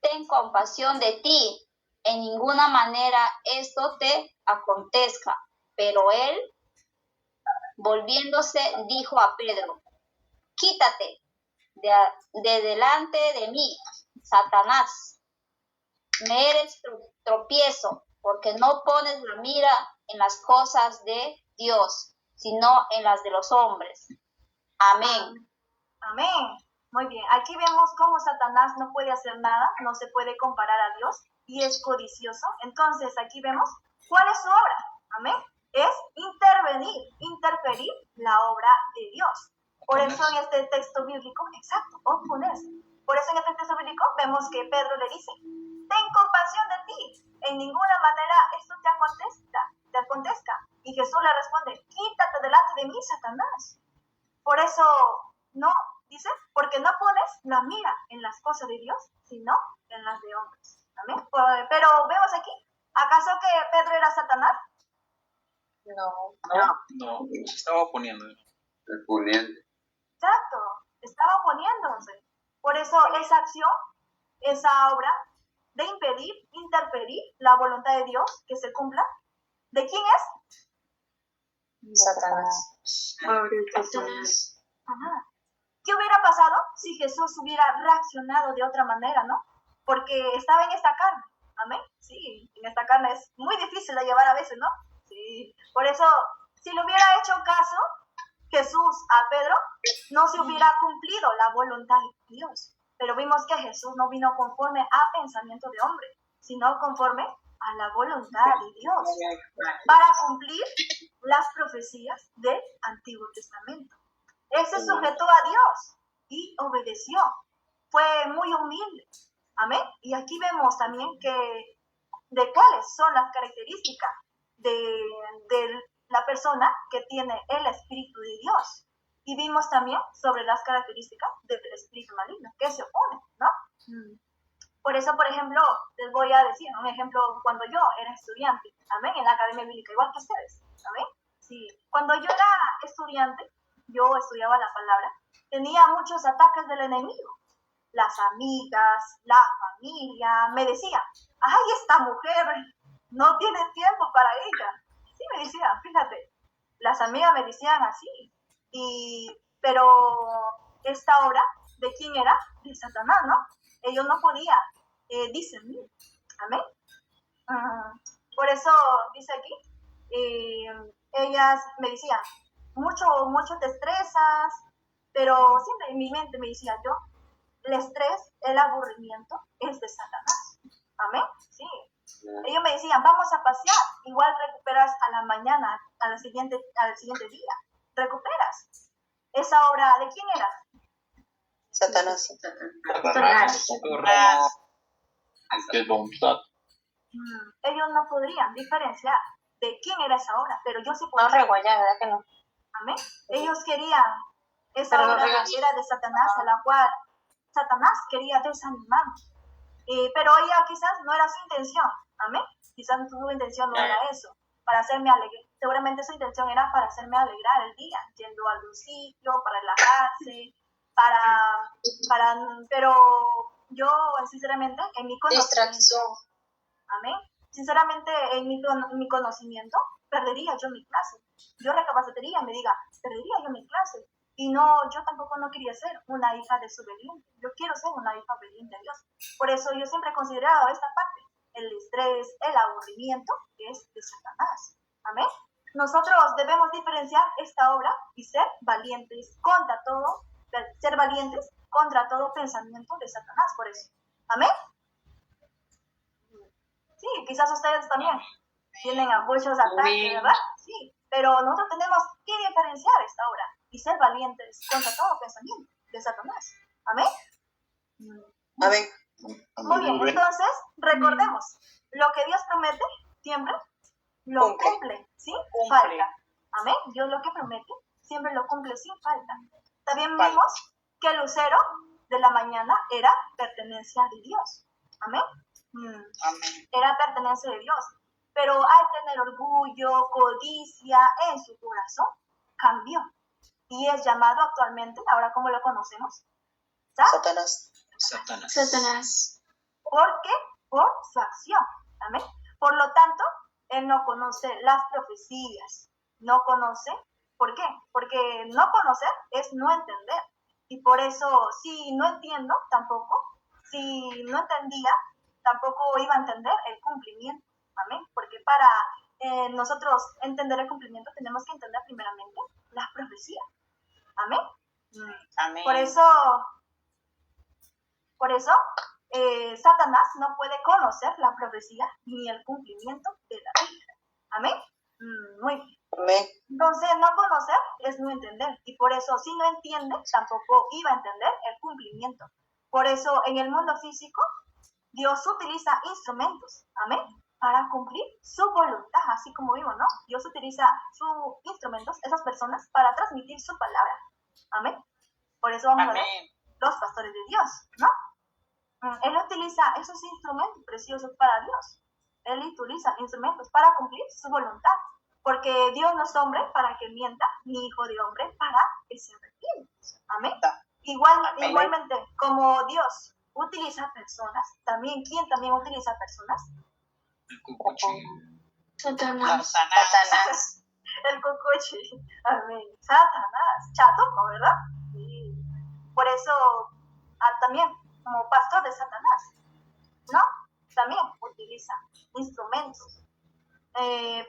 [SPEAKER 14] ten compasión de ti, en ninguna manera esto te acontezca. Pero él, volviéndose, dijo a Pedro: Quítate de delante de mí, Satanás. Me eres tropiezo, porque no pones la mira en las cosas de Dios, sino en las de los hombres. Amén.
[SPEAKER 1] Amén. Muy bien. Aquí vemos cómo Satanás no puede hacer nada, no se puede comparar a Dios y es codicioso. Entonces aquí vemos cuál es su obra. Amén. Es interferir la obra de Dios. Por eso en este texto bíblico, exacto, oponerse. Por eso en este texto bíblico vemos que Pedro le dice: ten compasión de ti, en ninguna manera esto te acontezca. Y Jesús le responde: quítate delante de mí, Satanás. Por eso, no, dice, porque no pones la mira en las cosas de Dios, sino en las de hombres. ¿Amén? Pero vemos aquí, ¿acaso que Pedro era Satanás?
[SPEAKER 13] No, se estaba oponiendo.
[SPEAKER 15] El poniente.
[SPEAKER 1] Exacto, estaba oponiéndose. Por eso esa acción, esa obra de impedir, interferir la voluntad de Dios que se cumpla, ¿de quién es?
[SPEAKER 4] Satanás.
[SPEAKER 1] Ajá. ¿Qué hubiera pasado si Jesús hubiera reaccionado de otra manera, no? Porque estaba en esta carne, amén. Sí, en esta carne es muy difícil de llevar a veces, ¿no? Sí, por eso, si le hubiera hecho caso Jesús a Pedro, no se hubiera cumplido la voluntad de Dios. Pero vimos que Jesús no vino conforme a pensamiento de hombre, sino conforme a la voluntad de Dios, para cumplir las profecías del Antiguo Testamento. Él se sujetó a Dios y obedeció. Fue muy humilde. Amén. Y aquí vemos también de cuáles son las características de la persona que tiene el Espíritu de Dios. Y vimos también sobre las características del espíritu maligno, que se opone, ¿no? Por eso, por ejemplo, les voy a decir un ejemplo cuando yo era estudiante, amén, en la Academia Bíblica, igual que ustedes, amén. Sí. Cuando yo era estudiante, yo estudiaba la palabra, tenía muchos ataques del enemigo. Las amigas, la familia, me decían, ay, esta mujer no tiene tiempo para ella. Sí, me decían, fíjate, las amigas me decían así. Pero esta obra, ¿de quién era? De Satanás, ¿no? Ellos no podían discernir. Amén. Por eso dice aquí, ellas me decían, mucho te estresas, pero siempre en mi mente me decía yo, el estrés, el aburrimiento es de Satanás. Amén. Sí. Ellos me decían, vamos a pasear, igual recuperas a la mañana, al siguiente día. Recuperas. Esa obra, ¿de quién era?
[SPEAKER 5] Satanás.
[SPEAKER 1] Ellos no podrían diferenciar de quién era esa obra, pero yo sí podía.
[SPEAKER 12] No reguayar, ¿verdad que no?
[SPEAKER 1] Amén. Ellos querían, esa obra era de Satanás, a la cual Satanás quería desanimarnos. Pero ella quizás no era su intención. Amén. Quizás su intención no era eso, para hacerme alegrar. Seguramente su intención era para hacerme alegrar el día, yendo a algún sitio, para relajarse, pero yo, sinceramente, en mi conocimiento, amén, sinceramente, en mi conocimiento, perdería yo mi clase. Yo recapacitaría, perdería yo mi clase. Y yo tampoco no quería ser una hija desobediente. Yo quiero ser una hija obediente a Dios. Por eso yo siempre he considerado esta parte, el estrés, el aburrimiento, que es de Satanás. Amén. Nosotros debemos diferenciar esta obra y ser valientes contra todo pensamiento de Satanás, por eso. Amén. Sí, quizás ustedes también tienen muchos ataques, ¿verdad? Sí, pero nosotros tenemos que diferenciar esta obra y ser valientes contra todo pensamiento de Satanás. Amén.
[SPEAKER 5] Amén.
[SPEAKER 1] Muy bien, entonces recordemos, lo que Dios promete siempre lo cumple sin falta. Amén. Dios lo que promete siempre lo cumple sin falta. También vimos que el lucero de la mañana era pertenencia de Dios. Amén. Era pertenencia de Dios. Pero al tener orgullo, codicia en su corazón, cambió. Y es llamado actualmente, ahora como lo conocemos,
[SPEAKER 5] Satanás.
[SPEAKER 1] ¿Por qué? Por su acción. Amén. Por lo tanto, él no conoce las profecías. No conoce. ¿Por qué? Porque no conocer es no entender. Y por eso, si no entiendo, si no entendía, tampoco iba a entender el cumplimiento. Amén. Porque para nosotros entender el cumplimiento tenemos que entender primeramente las profecías. Amén.
[SPEAKER 2] Amén.
[SPEAKER 1] Por eso, Satanás no puede conocer la profecía ni el cumplimiento de la Biblia. Amén. Muy bien.
[SPEAKER 5] Amén.
[SPEAKER 1] Entonces, no conocer es no entender. Y por eso, si no entiende, tampoco iba a entender el cumplimiento. Por eso, en el mundo físico, Dios utiliza instrumentos. Amén. Para cumplir su voluntad, así como vimos, ¿no? Dios utiliza sus instrumentos, esas personas, para transmitir su palabra. Amén. Por eso vamos a ver los pastores de Dios, ¿no? Él utiliza esos instrumentos preciosos para Dios. Él utiliza instrumentos para cumplir su voluntad. Porque Dios no es hombre para que mienta, ni hijo de hombre para que se arrepienta. Amén. Igualmente, como Dios utiliza personas, ¿quién también utiliza personas?
[SPEAKER 4] Satanás.
[SPEAKER 1] El cocoche. Amén. Satanás. Chatoco, ¿verdad? Sí. Por eso, también, como pastor de Satanás, ¿no? También utiliza instrumentos.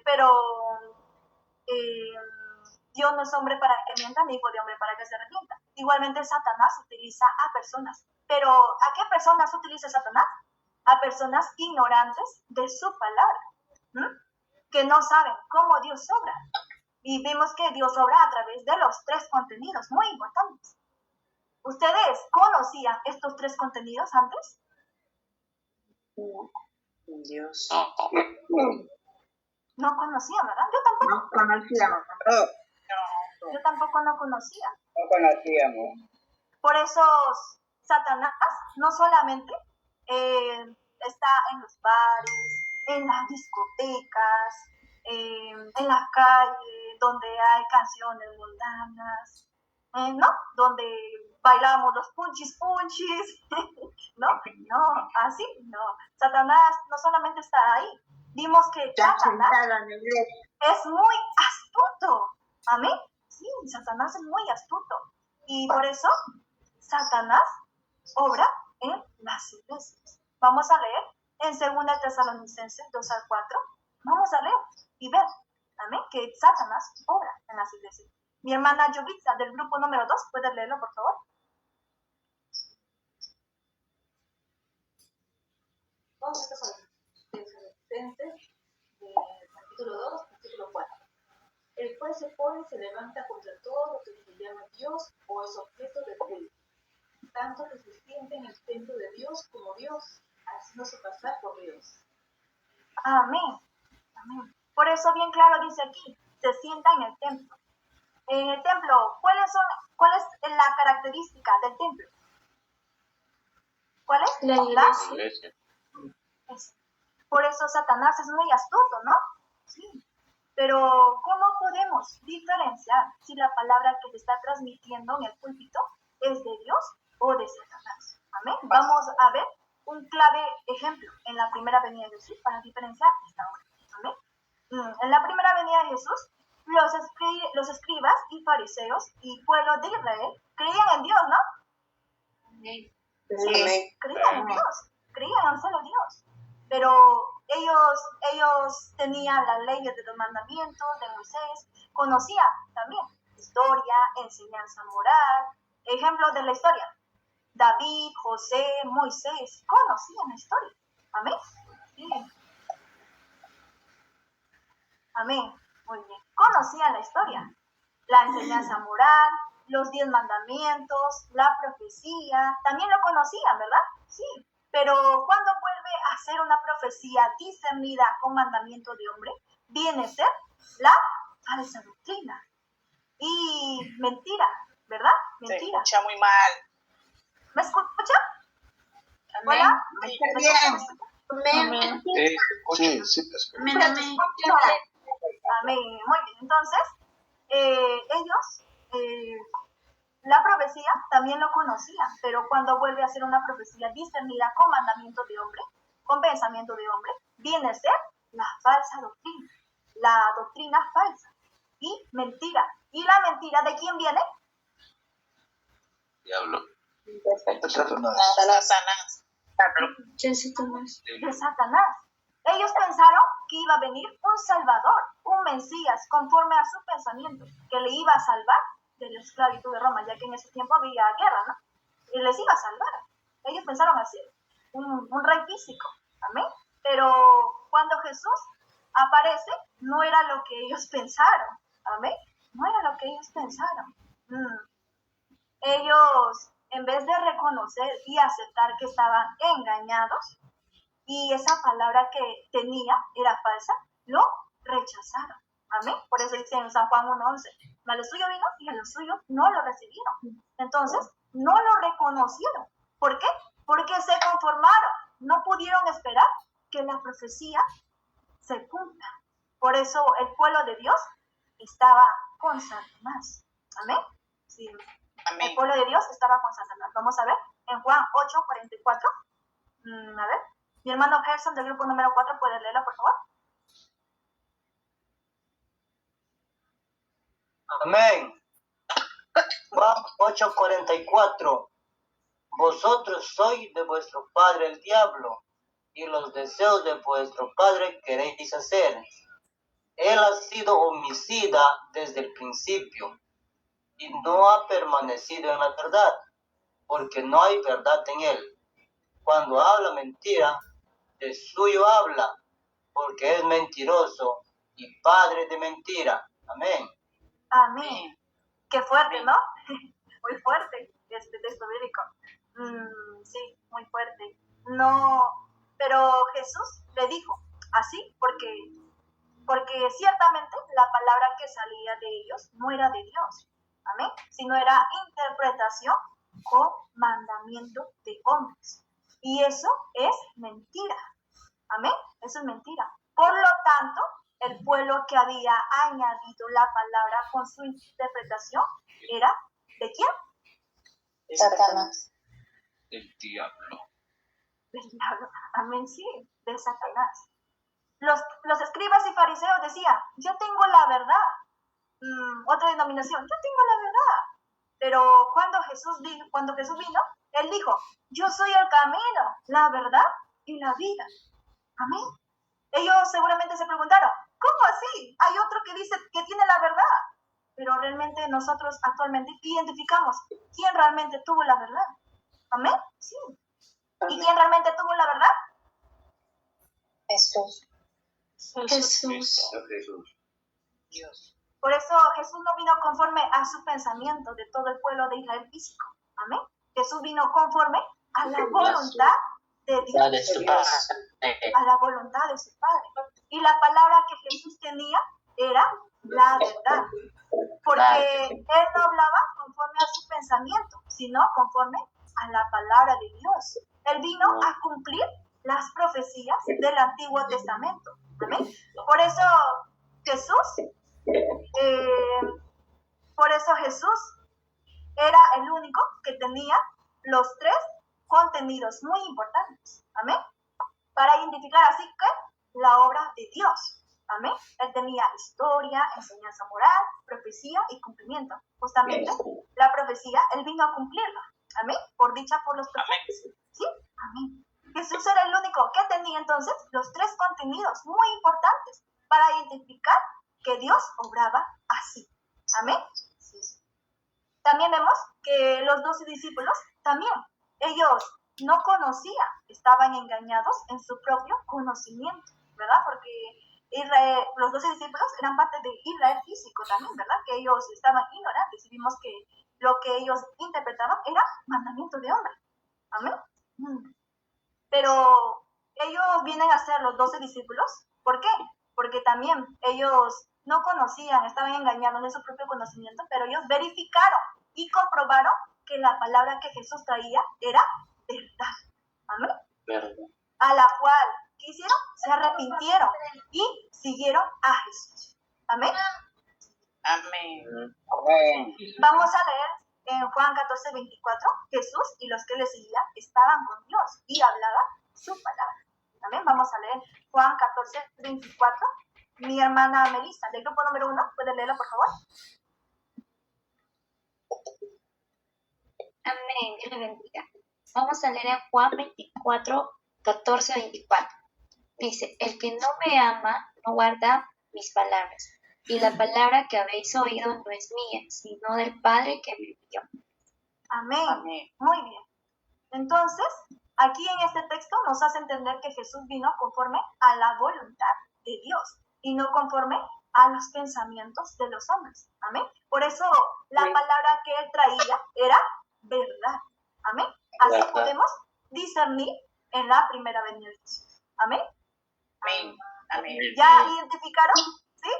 [SPEAKER 1] Pero Dios no es hombre para que mienta, ni hijo de hombre para que se arrepienta. Igualmente Satanás utiliza a personas. Pero ¿a qué personas utiliza Satanás? A personas ignorantes de su palabra, que no saben cómo Dios obra. Y vemos que Dios obra a través de los 3 contenidos muy importantes. ¿Ustedes conocían estos 3 contenidos antes?
[SPEAKER 5] Dios.
[SPEAKER 1] No conocían, ¿verdad? Yo tampoco.
[SPEAKER 8] No conocíamos.
[SPEAKER 1] Yo tampoco no conocía.
[SPEAKER 8] No conocíamos.
[SPEAKER 1] Por eso Satanás no solamente está en los bares, en las discotecas, en la calle, donde hay canciones mundanas, ¿no? Donde bailamos los punchis, ¿no? No, así, no. Satanás no solamente está ahí. Vimos que Satanás es muy astuto. ¿Amén? Sí, Satanás es muy astuto. Y por eso Satanás obra en las iglesias. Vamos a leer en 2 Tesalonicenses 2-4. Vamos a leer y ver, amén, que Satanás obra en las iglesias. Mi hermana Yovitza del grupo número 2, ¿puedes leerlo, por favor?
[SPEAKER 15] Vamos a Tesalonicenses, capítulo 2, versículo 4. El cual se pone y se levanta contra todo lo que se llama Dios o es objeto de culto, tanto que se siente en el templo de Dios como Dios, haciéndose pasar por Dios.
[SPEAKER 1] Amén. Amén. Por eso bien claro dice aquí, se sienta en el templo. En el templo, ¿cuál es la característica del templo? ¿Cuál es?
[SPEAKER 4] La iglesia.
[SPEAKER 1] Por eso Satanás es muy astuto, ¿no? Sí. Pero, ¿cómo podemos diferenciar si la palabra que se está transmitiendo en el púlpito es de Dios o de Satanás? Amén. Vamos a ver un clave ejemplo en la primera venida de Jesús para diferenciar esta hora. Amén. En la primera venida de Jesús, los escribas y fariseos y pueblo de Israel creían en Dios, ¿no?
[SPEAKER 8] Sí.
[SPEAKER 1] Creían en Dios, creían en solo Dios. Pero ellos tenían las leyes de los mandamientos de Moisés, conocían también historia, enseñanza moral, ejemplos de la historia. David, José, Moisés, conocían la historia. Amén. Sí. Amén. Muy bien. Conocían la historia, la enseñanza moral, los 10 mandamientos, la profecía, también lo conocían, ¿verdad? Sí. Pero cuando vuelve a ser una profecía discernida con mandamiento de hombre, viene a ser la falsa doctrina. Y mentira, ¿verdad? Mentira.
[SPEAKER 2] Se escucha muy mal.
[SPEAKER 1] ¿Me escucha?
[SPEAKER 2] Amén.
[SPEAKER 1] ¿Hola?
[SPEAKER 8] Está bien.
[SPEAKER 4] Amén.
[SPEAKER 10] Sí, sí, te escucho.
[SPEAKER 1] Amén. Muy bien. Entonces, ellos, la profecía también lo conocían, pero cuando vuelve a ser una profecía discernida con mandamiento de hombre, con pensamiento de hombre, viene a ser la falsa doctrina, la doctrina falsa y mentira. ¿Y la mentira de quién viene?
[SPEAKER 11] Diablo.
[SPEAKER 10] De Satanás.
[SPEAKER 2] Satanás.
[SPEAKER 1] De Satanás. Ellos pensaron que iba a venir un Salvador, un Mesías, conforme a su pensamiento, que le iba a salvar de la esclavitud de Roma, ya que en ese tiempo había guerra, ¿no? Y les iba a salvar. Ellos pensaron así, un rey físico, amén. Pero cuando Jesús aparece, no era lo que ellos pensaron, amén. No era lo que ellos pensaron. Ellos, en vez de reconocer y aceptar que estaban engañados, y esa palabra que tenía era falsa, lo rechazaron. Amén. Por eso dice en San Juan 1:11, a lo suyo vino y a lo suyo no lo recibieron. Entonces, no lo reconocieron. ¿Por qué? Porque se conformaron. No pudieron esperar que la profecía se cumpla. Por eso el pueblo de Dios estaba con Satanás. Amén. Sí.
[SPEAKER 2] Amén.
[SPEAKER 1] El pueblo de Dios estaba con Satanás. Vamos a ver en Juan 8:44. A ver. Mi hermano Gerson del grupo número 4, ¿puede leerlo, por favor?
[SPEAKER 16] Amén. Juan 8:44. Vosotros sois de vuestro padre el diablo, y los deseos de vuestro padre queréis hacer. Él ha sido homicida desde el principio, y no ha permanecido en la verdad, porque no hay verdad en él. Cuando habla mentira, de suyo habla, porque es mentiroso y padre de mentira. Amén.
[SPEAKER 1] Amén. Qué fuerte, ¿no? Muy fuerte este texto bíblico. Sí, muy fuerte. No, pero Jesús le dijo así porque ciertamente la palabra que salía de ellos no era de Dios, amén, sino era interpretación con mandamiento de hombres. Y eso es mentira, amén, eso es mentira. Por lo tanto, el pueblo que había añadido la palabra con su interpretación era ¿de quién?
[SPEAKER 12] Satanás.
[SPEAKER 13] El diablo.
[SPEAKER 1] Del diablo, amén, sí, de Satanás. Los escribas y fariseos decían, yo tengo la verdad. Otra denominación, yo tengo la verdad. Pero cuando Jesús vino, Él dijo, yo soy el camino, la verdad y la vida. Amén. Ellos seguramente se preguntaron, ¿cómo así? Hay otro que dice que tiene la verdad. Pero realmente nosotros actualmente identificamos quién realmente tuvo la verdad. Amén. Sí. ¿Y quién realmente tuvo la verdad?
[SPEAKER 12] Jesús.
[SPEAKER 2] Dios.
[SPEAKER 1] Por eso Jesús no vino conforme a su pensamiento de todo el pueblo de Israel físico. Amén. Jesús vino conforme a la voluntad de Dios. A la voluntad de su Padre. Y la palabra que Jesús tenía era la verdad. Porque Él no hablaba conforme a su pensamiento, sino conforme a la palabra de Dios. Él vino a cumplir las profecías del Antiguo Testamento. Amén. Por eso Jesús era el único que tenía los tres contenidos muy importantes. Amén. Para identificar así que la obra de Dios. Amén. Él tenía historia, enseñanza moral, profecía y cumplimiento. Justamente la profecía, Él vino a cumplirla. Amén. Por dicha por los profetas. ¿Sí? Amén. Jesús era el único que tenía entonces los tres contenidos muy importantes para identificar que Dios obraba así. Amén. También vemos que los 12 discípulos también, ellos no conocían, estaban engañados en su propio conocimiento, ¿verdad? Porque los 12 discípulos eran parte de Israel físico también, ¿verdad? Que ellos estaban ignorantes y vimos que lo que ellos interpretaban era mandamiento de hombre. Amén. Pero ellos vienen a ser los 12 discípulos. ¿Por qué? Porque también ellos no conocían, estaban engañados en su propio conocimiento, pero ellos verificaron y comprobaron que la palabra que Jesús traía era verdad. Amén.
[SPEAKER 11] Verdad.
[SPEAKER 1] A la cual, ¿qué hicieron? Se arrepintieron y siguieron a Jesús. Amén.
[SPEAKER 2] Amén.
[SPEAKER 1] Vamos a leer en Juan 14:24, Jesús y los que le seguían estaban con Dios y hablaban su palabra. Amén. Vamos a leer Juan 14:24. Mi hermana Melissa, del grupo número 1, ¿puede leerlo, por favor?
[SPEAKER 4] Amén, Dios le bendiga. Vamos a leer en Juan 24, 14 a 24. Dice, el que no me ama no guarda mis palabras, y la palabra que habéis oído no es mía, sino del Padre que me envió.
[SPEAKER 1] Amén. Amén. Muy bien. Entonces, aquí en este texto nos hace entender que Jesús vino conforme a la voluntad de Dios y no conforme a los pensamientos de los hombres. Amén. Por eso la palabra que él traía era verdad. Amén. Así podemos discernir en la primera venida de Jesús. Amén.
[SPEAKER 2] Amén. Amén.
[SPEAKER 1] ¿Ya identificaron? ¿Sí?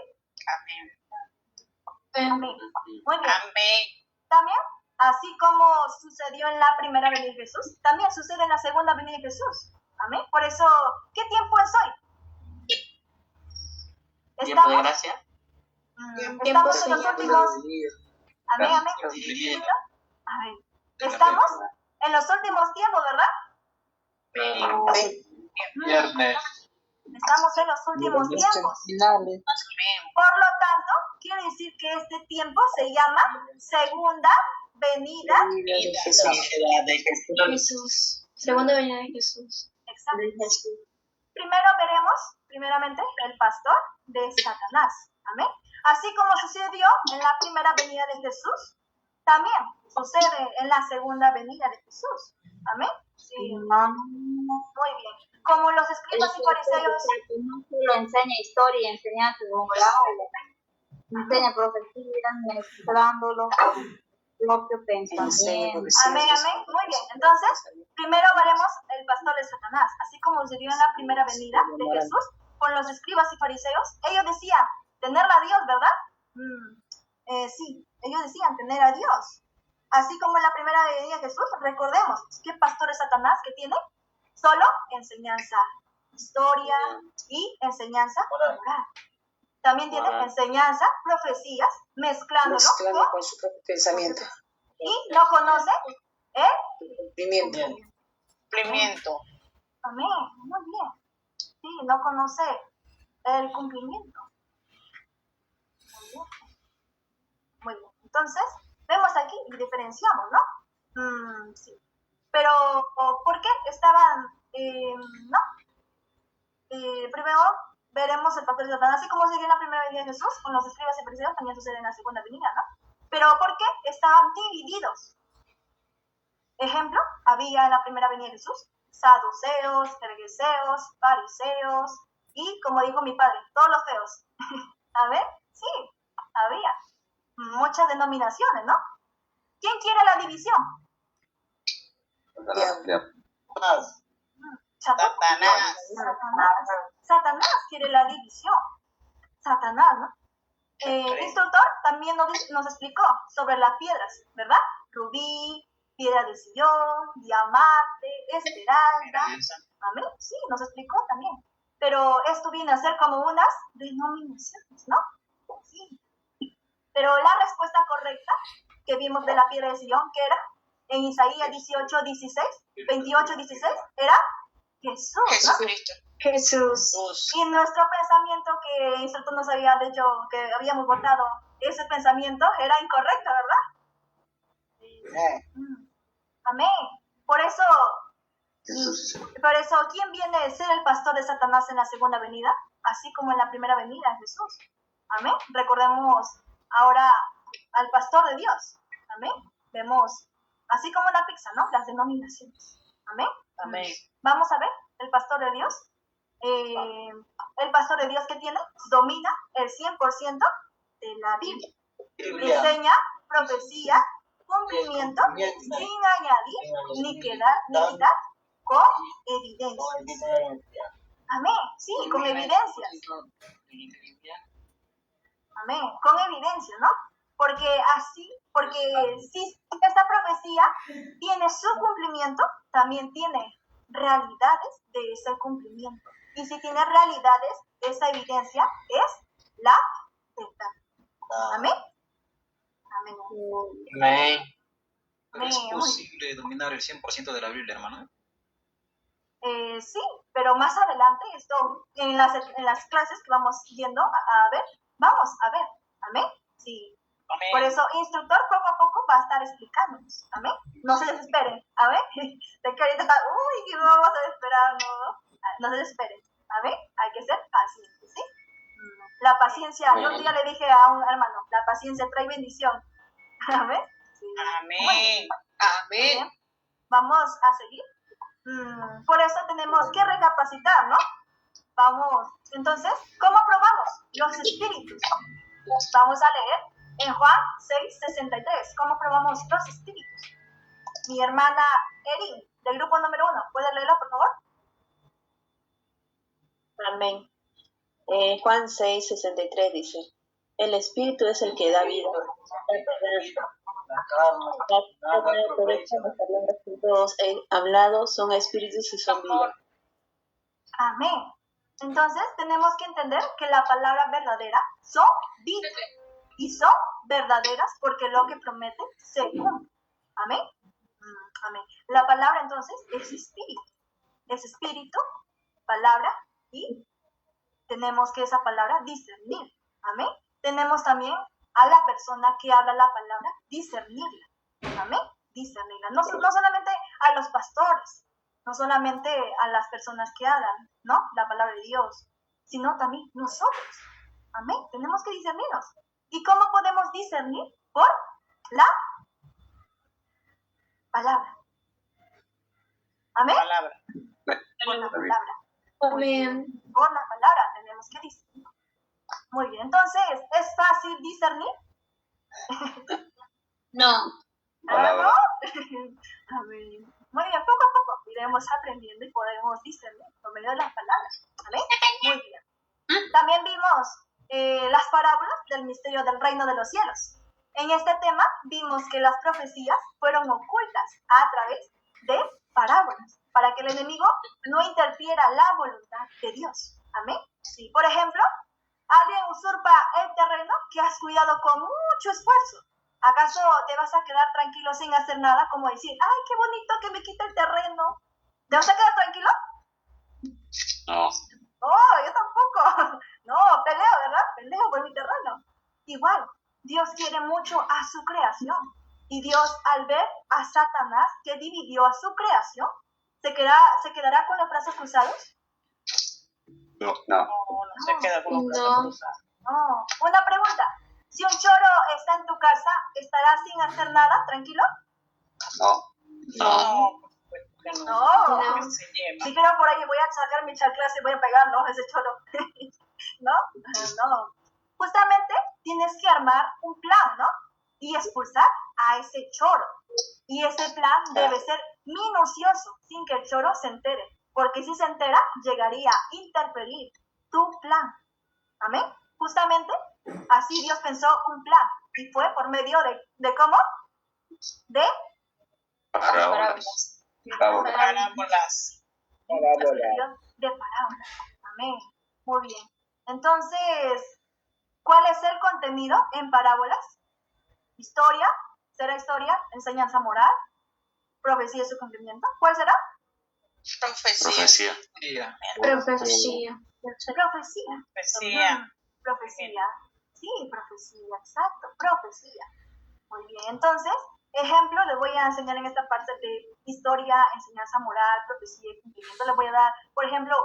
[SPEAKER 2] Amén.
[SPEAKER 1] Amén. Muy bien.
[SPEAKER 2] Amén.
[SPEAKER 1] También, así como sucedió en la primera venida de Jesús, también sucede en la segunda venida de Jesús. Amén. Por eso, ¿qué tiempo es hoy?
[SPEAKER 17] Tiempo de gracia.
[SPEAKER 1] Estamos en los últimos... Amén, amén. A ver, estamos en los últimos tiempos, ¿verdad?
[SPEAKER 17] Viernes.
[SPEAKER 1] Estamos en los últimos tiempos. Por lo tanto, quiere decir que este tiempo se llama segunda venida
[SPEAKER 4] de Jesús. Segunda venida de Jesús.
[SPEAKER 1] Exacto. Primero veremos, primeramente, el pastor de Satanás. Amén. Así como sucedió en la primera venida de Jesús, también sucede en la segunda venida de Jesús. Amén. Sí. Muy bien. Como los escribas y fariseos.
[SPEAKER 14] No solo enseña historia y enseñanza de un grado, enseña profecías, mezclándolo con su propio pensamiento.
[SPEAKER 1] Amén, amén. Muy bien. Entonces, primero veremos el pastor de Satanás. Así como sucedió en la primera venida de Jesús con los escribas y fariseos. Ellos decían, tener a Dios, ¿verdad? Sí, ellos decían tener a Dios. Así como en la primera venida de Jesús, recordemos, ¿qué pastor es Satanás que tiene? Solo enseñanza, historia y enseñanza moral. También tiene enseñanza, profecías, mezclándolo
[SPEAKER 5] con su propio pensamiento.
[SPEAKER 1] Y no conoce
[SPEAKER 2] Cumplimiento.
[SPEAKER 1] Amén, muy bien. Sí, no conoce el cumplimiento. Muy bien. Entonces, vemos aquí y diferenciamos, ¿no? Sí. Pero, ¿por qué estaban, primero veremos el papel de Satanás, así como sucedió en la primera venida de Jesús, con los escribas y fariseos, también sucede en la segunda venida, ¿no? Pero, ¿por qué estaban divididos? Ejemplo, había en la primera venida de Jesús saduceos, fergeseos, fariseos y, como dijo mi padre, todos los feos. A ver, sí, había muchas denominaciones, ¿no? ¿Quién quiere la división? Satanás quiere la división. Satanás, ¿no? Instructor también nos explicó sobre las piedras, ¿verdad? Rubí, piedra de sillón, diamante, esmeralda. Amén. Sí, nos explicó también. Pero esto viene a ser como unas denominaciones, ¿no? Sí. Pero la respuesta correcta que vimos de la piedra de sillón, que era en Isaías 28, 16, 28, 16, era Jesús, ¿no?
[SPEAKER 2] Jesucristo.
[SPEAKER 4] Jesús.
[SPEAKER 1] Y nuestro pensamiento que el instructor nos había dicho que habíamos votado, ese pensamiento era incorrecto, ¿verdad? Amén. Por eso, ¿quién viene a ser el pastor de Satanás en la segunda venida? Así como en la primera venida, Jesús. Amén. Recordemos ahora al pastor de Dios. Amén. Vemos, así como la pizza, ¿no? Las denominaciones. Amén.
[SPEAKER 2] Amén.
[SPEAKER 1] Vamos a ver, el pastor de Dios. El pastor de Dios que tiene, domina el 100% de la Biblia. Enseña profecía, cumplimiento, sin añadir ni quitar, con evidencia. Amén. Sí, con evidencias. Amén. Con evidencia, ¿no? Porque si esta profecía tiene su cumplimiento, también tiene realidades de ese cumplimiento. Y si tiene realidades, esa evidencia es la verdad. Amén. Amén.
[SPEAKER 17] Amén.
[SPEAKER 13] Pero es posible dominar el 100% de la Biblia, hermano.
[SPEAKER 1] Sí, pero más adelante, esto en las clases que vamos yendo a ver, vamos a ver. Amén. Sí. Amén. Por eso, instructor poco a poco va a estar explicándonos. Amén. No se desesperen. Amén. De que ahorita, que no vamos a esperar, no se desesperen. Amén. Hay que ser pacientes, ¿sí? La paciencia, yo un día le dije a un hermano, la paciencia trae bendición. Amén. Sí.
[SPEAKER 2] Amén. Amén.
[SPEAKER 1] Bien. Vamos a seguir. Por eso tenemos que recapacitar, ¿no? Vamos, entonces, ¿cómo probamos los espíritus? Vamos a leer en Juan 6:63. ¿Cómo probamos los espíritus? Mi hermana Erin, del grupo número 1, ¿puede leerlo, por favor?
[SPEAKER 18] Amén. Juan 6:63 dice, el espíritu es el que da vida. Por eso las palabras que todos he hablado son espíritus y son vida.
[SPEAKER 1] Amén. Entonces, tenemos que entender que la palabra verdadera son dice y son verdaderas porque lo que prometen se cumple. Amén. Amén. La palabra entonces es espíritu. Es espíritu, palabra y tenemos que esa palabra discernir. Amén. Tenemos también a la persona que habla la palabra discernirla. Amén. Discernirla. No solamente a los pastores, no solamente a las personas que hablan, ¿no? La palabra de Dios, sino también nosotros. Amén. Tenemos que discernirnos. ¿Y cómo podemos discernir? Por la palabra. Amén.
[SPEAKER 2] Palabra.
[SPEAKER 1] Por la palabra.
[SPEAKER 4] Amén.
[SPEAKER 1] Por la palabra tenemos que discernir. Muy bien. Entonces, ¿es fácil discernir?
[SPEAKER 14] No.
[SPEAKER 1] ¿No? Amén. Muy bien, poco a poco iremos aprendiendo y podemos discernir por medio de las palabras. ¿Vale? Muy bien. También vimos las parábolas del misterio del reino de los cielos. En este tema vimos que las profecías fueron ocultas a través de parábolas, para que el enemigo no interfiera la voluntad de Dios. Amén. Sí. Por ejemplo, alguien usurpa el terreno que has cuidado con mucho esfuerzo. ¿Acaso te vas a quedar tranquilo sin hacer nada? Como decir, ay, qué bonito que me quita el terreno. ¿Te vas a quedar tranquilo?
[SPEAKER 11] No.
[SPEAKER 1] Oh, yo tampoco. No, peleo, ¿verdad? Peleo por mi terreno. Igual, Dios quiere mucho a su creación. Y Dios, al ver a Satanás que dividió a su creación, ¿se quedará con los brazos cruzados?
[SPEAKER 6] No.
[SPEAKER 2] No se queda con los brazos cruzados.
[SPEAKER 1] No. Una pregunta. Si un choro está en tu casa, ¿estarás sin hacer nada, tranquilo?
[SPEAKER 6] No.
[SPEAKER 1] No. Dijeron por ahí, voy a sacar mi chanclas y voy a pegarlo a ese choro. ¿No? No. Justamente tienes que armar un plan, ¿no? Y expulsar a ese choro. Y ese plan debe ser minucioso, sin que el choro se entere. Porque si se entera, llegaría a interferir tu plan. ¿Amén? Justamente así Dios pensó un plan. Y fue por medio de ¿cómo? De
[SPEAKER 11] Parábolas.
[SPEAKER 2] Parábolas.
[SPEAKER 1] De parábolas. Amén. Muy bien. Entonces, ¿cuál es el contenido en parábolas? Historia, será historia, enseñanza moral, profecía y su cumplimiento. ¿Cuál será?
[SPEAKER 11] Profecía.
[SPEAKER 4] Profecía.
[SPEAKER 1] Profecía. Profecía. Sí, profecía, exacto, profecía. Muy bien, entonces, ejemplo, les voy a enseñar en esta parte de historia, enseñanza moral, profecía y cumplimiento. Les voy a dar, por ejemplo,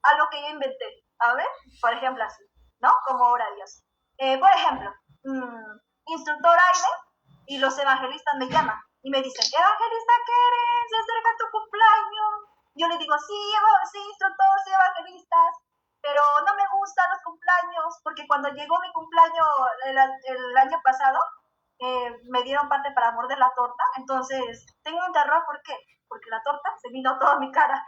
[SPEAKER 1] algo que yo inventé. A ver, por ejemplo, así, ¿no? Como obra de Dios. Por ejemplo, instructor Aiden y los evangelistas me llaman y me dicen, evangelista, ¿qué eres? Se acerca tu cumpleaños. Yo le digo, sí, instructor, sí, evangelistas, pero no me gustan los cumpleaños, porque cuando llegó mi cumpleaños el año pasado, me dieron parte para morder la torta, entonces tengo un terror, ¿por qué? Porque la torta se vino toda mi cara.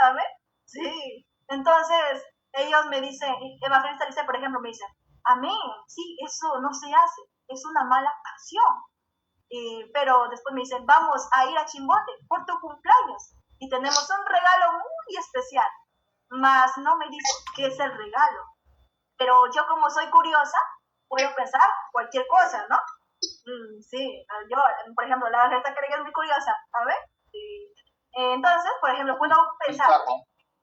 [SPEAKER 1] ¿A ver? Sí. Entonces, ellos me dicen, evangelista dice, por ejemplo, me dicen, amén, sí, eso no se hace, es una mala acción. Pero después me dicen, vamos a ir a Chimbote por tu cumpleaños y tenemos un regalo muy especial, mas no me dicen qué es el regalo. Pero yo, como soy curiosa, puedo pensar cualquier cosa, ¿no? Sí, yo, por ejemplo, la verdad que es muy curiosa, a ver. Sí. Entonces, por ejemplo, puedo pensar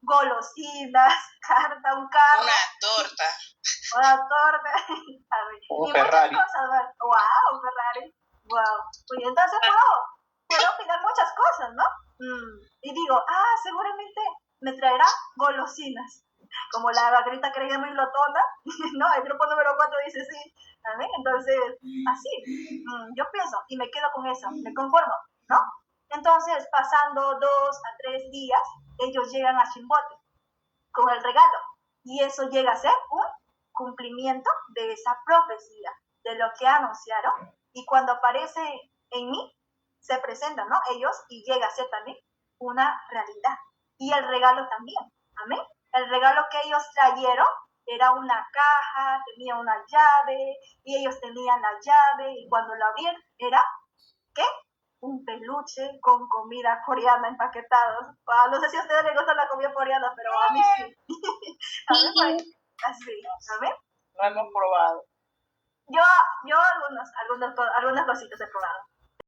[SPEAKER 1] golosinas, carta, un carro. Una torta. A ver.
[SPEAKER 17] Un
[SPEAKER 1] y
[SPEAKER 17] Ferrari.
[SPEAKER 1] muchas cosas, ¿verdad? Wow, un Ferrari. Wow. Oye, entonces puedo opinar muchas cosas, ¿no? Y digo, seguramente me traerá golosinas. Como la vaquerita que es muy glotona, ¿no? El grupo número 4 dice sí. ¿Amén? Entonces, así. Yo pienso y me quedo con eso, me conformo, ¿no? Entonces, pasando 2 a 3 días, ellos llegan a Chimbote con el regalo. Y eso llega a ser un cumplimiento de esa profecía, de lo que anunciaron. Y cuando aparece en mí, se presentan, ¿no? Ellos, y llega a ser también una realidad. Y el regalo también. Amén. El regalo que ellos trajeron era una caja, tenía una llave, y ellos tenían la llave, y cuando la abrieron, era, ¿qué? Un peluche con comida coreana empaquetados. No sé si a ustedes les gusta la comida coreana, pero a mí sí. Así, ¿sabes?
[SPEAKER 2] Lo hemos probado.
[SPEAKER 1] Yo algunas cositas he probado.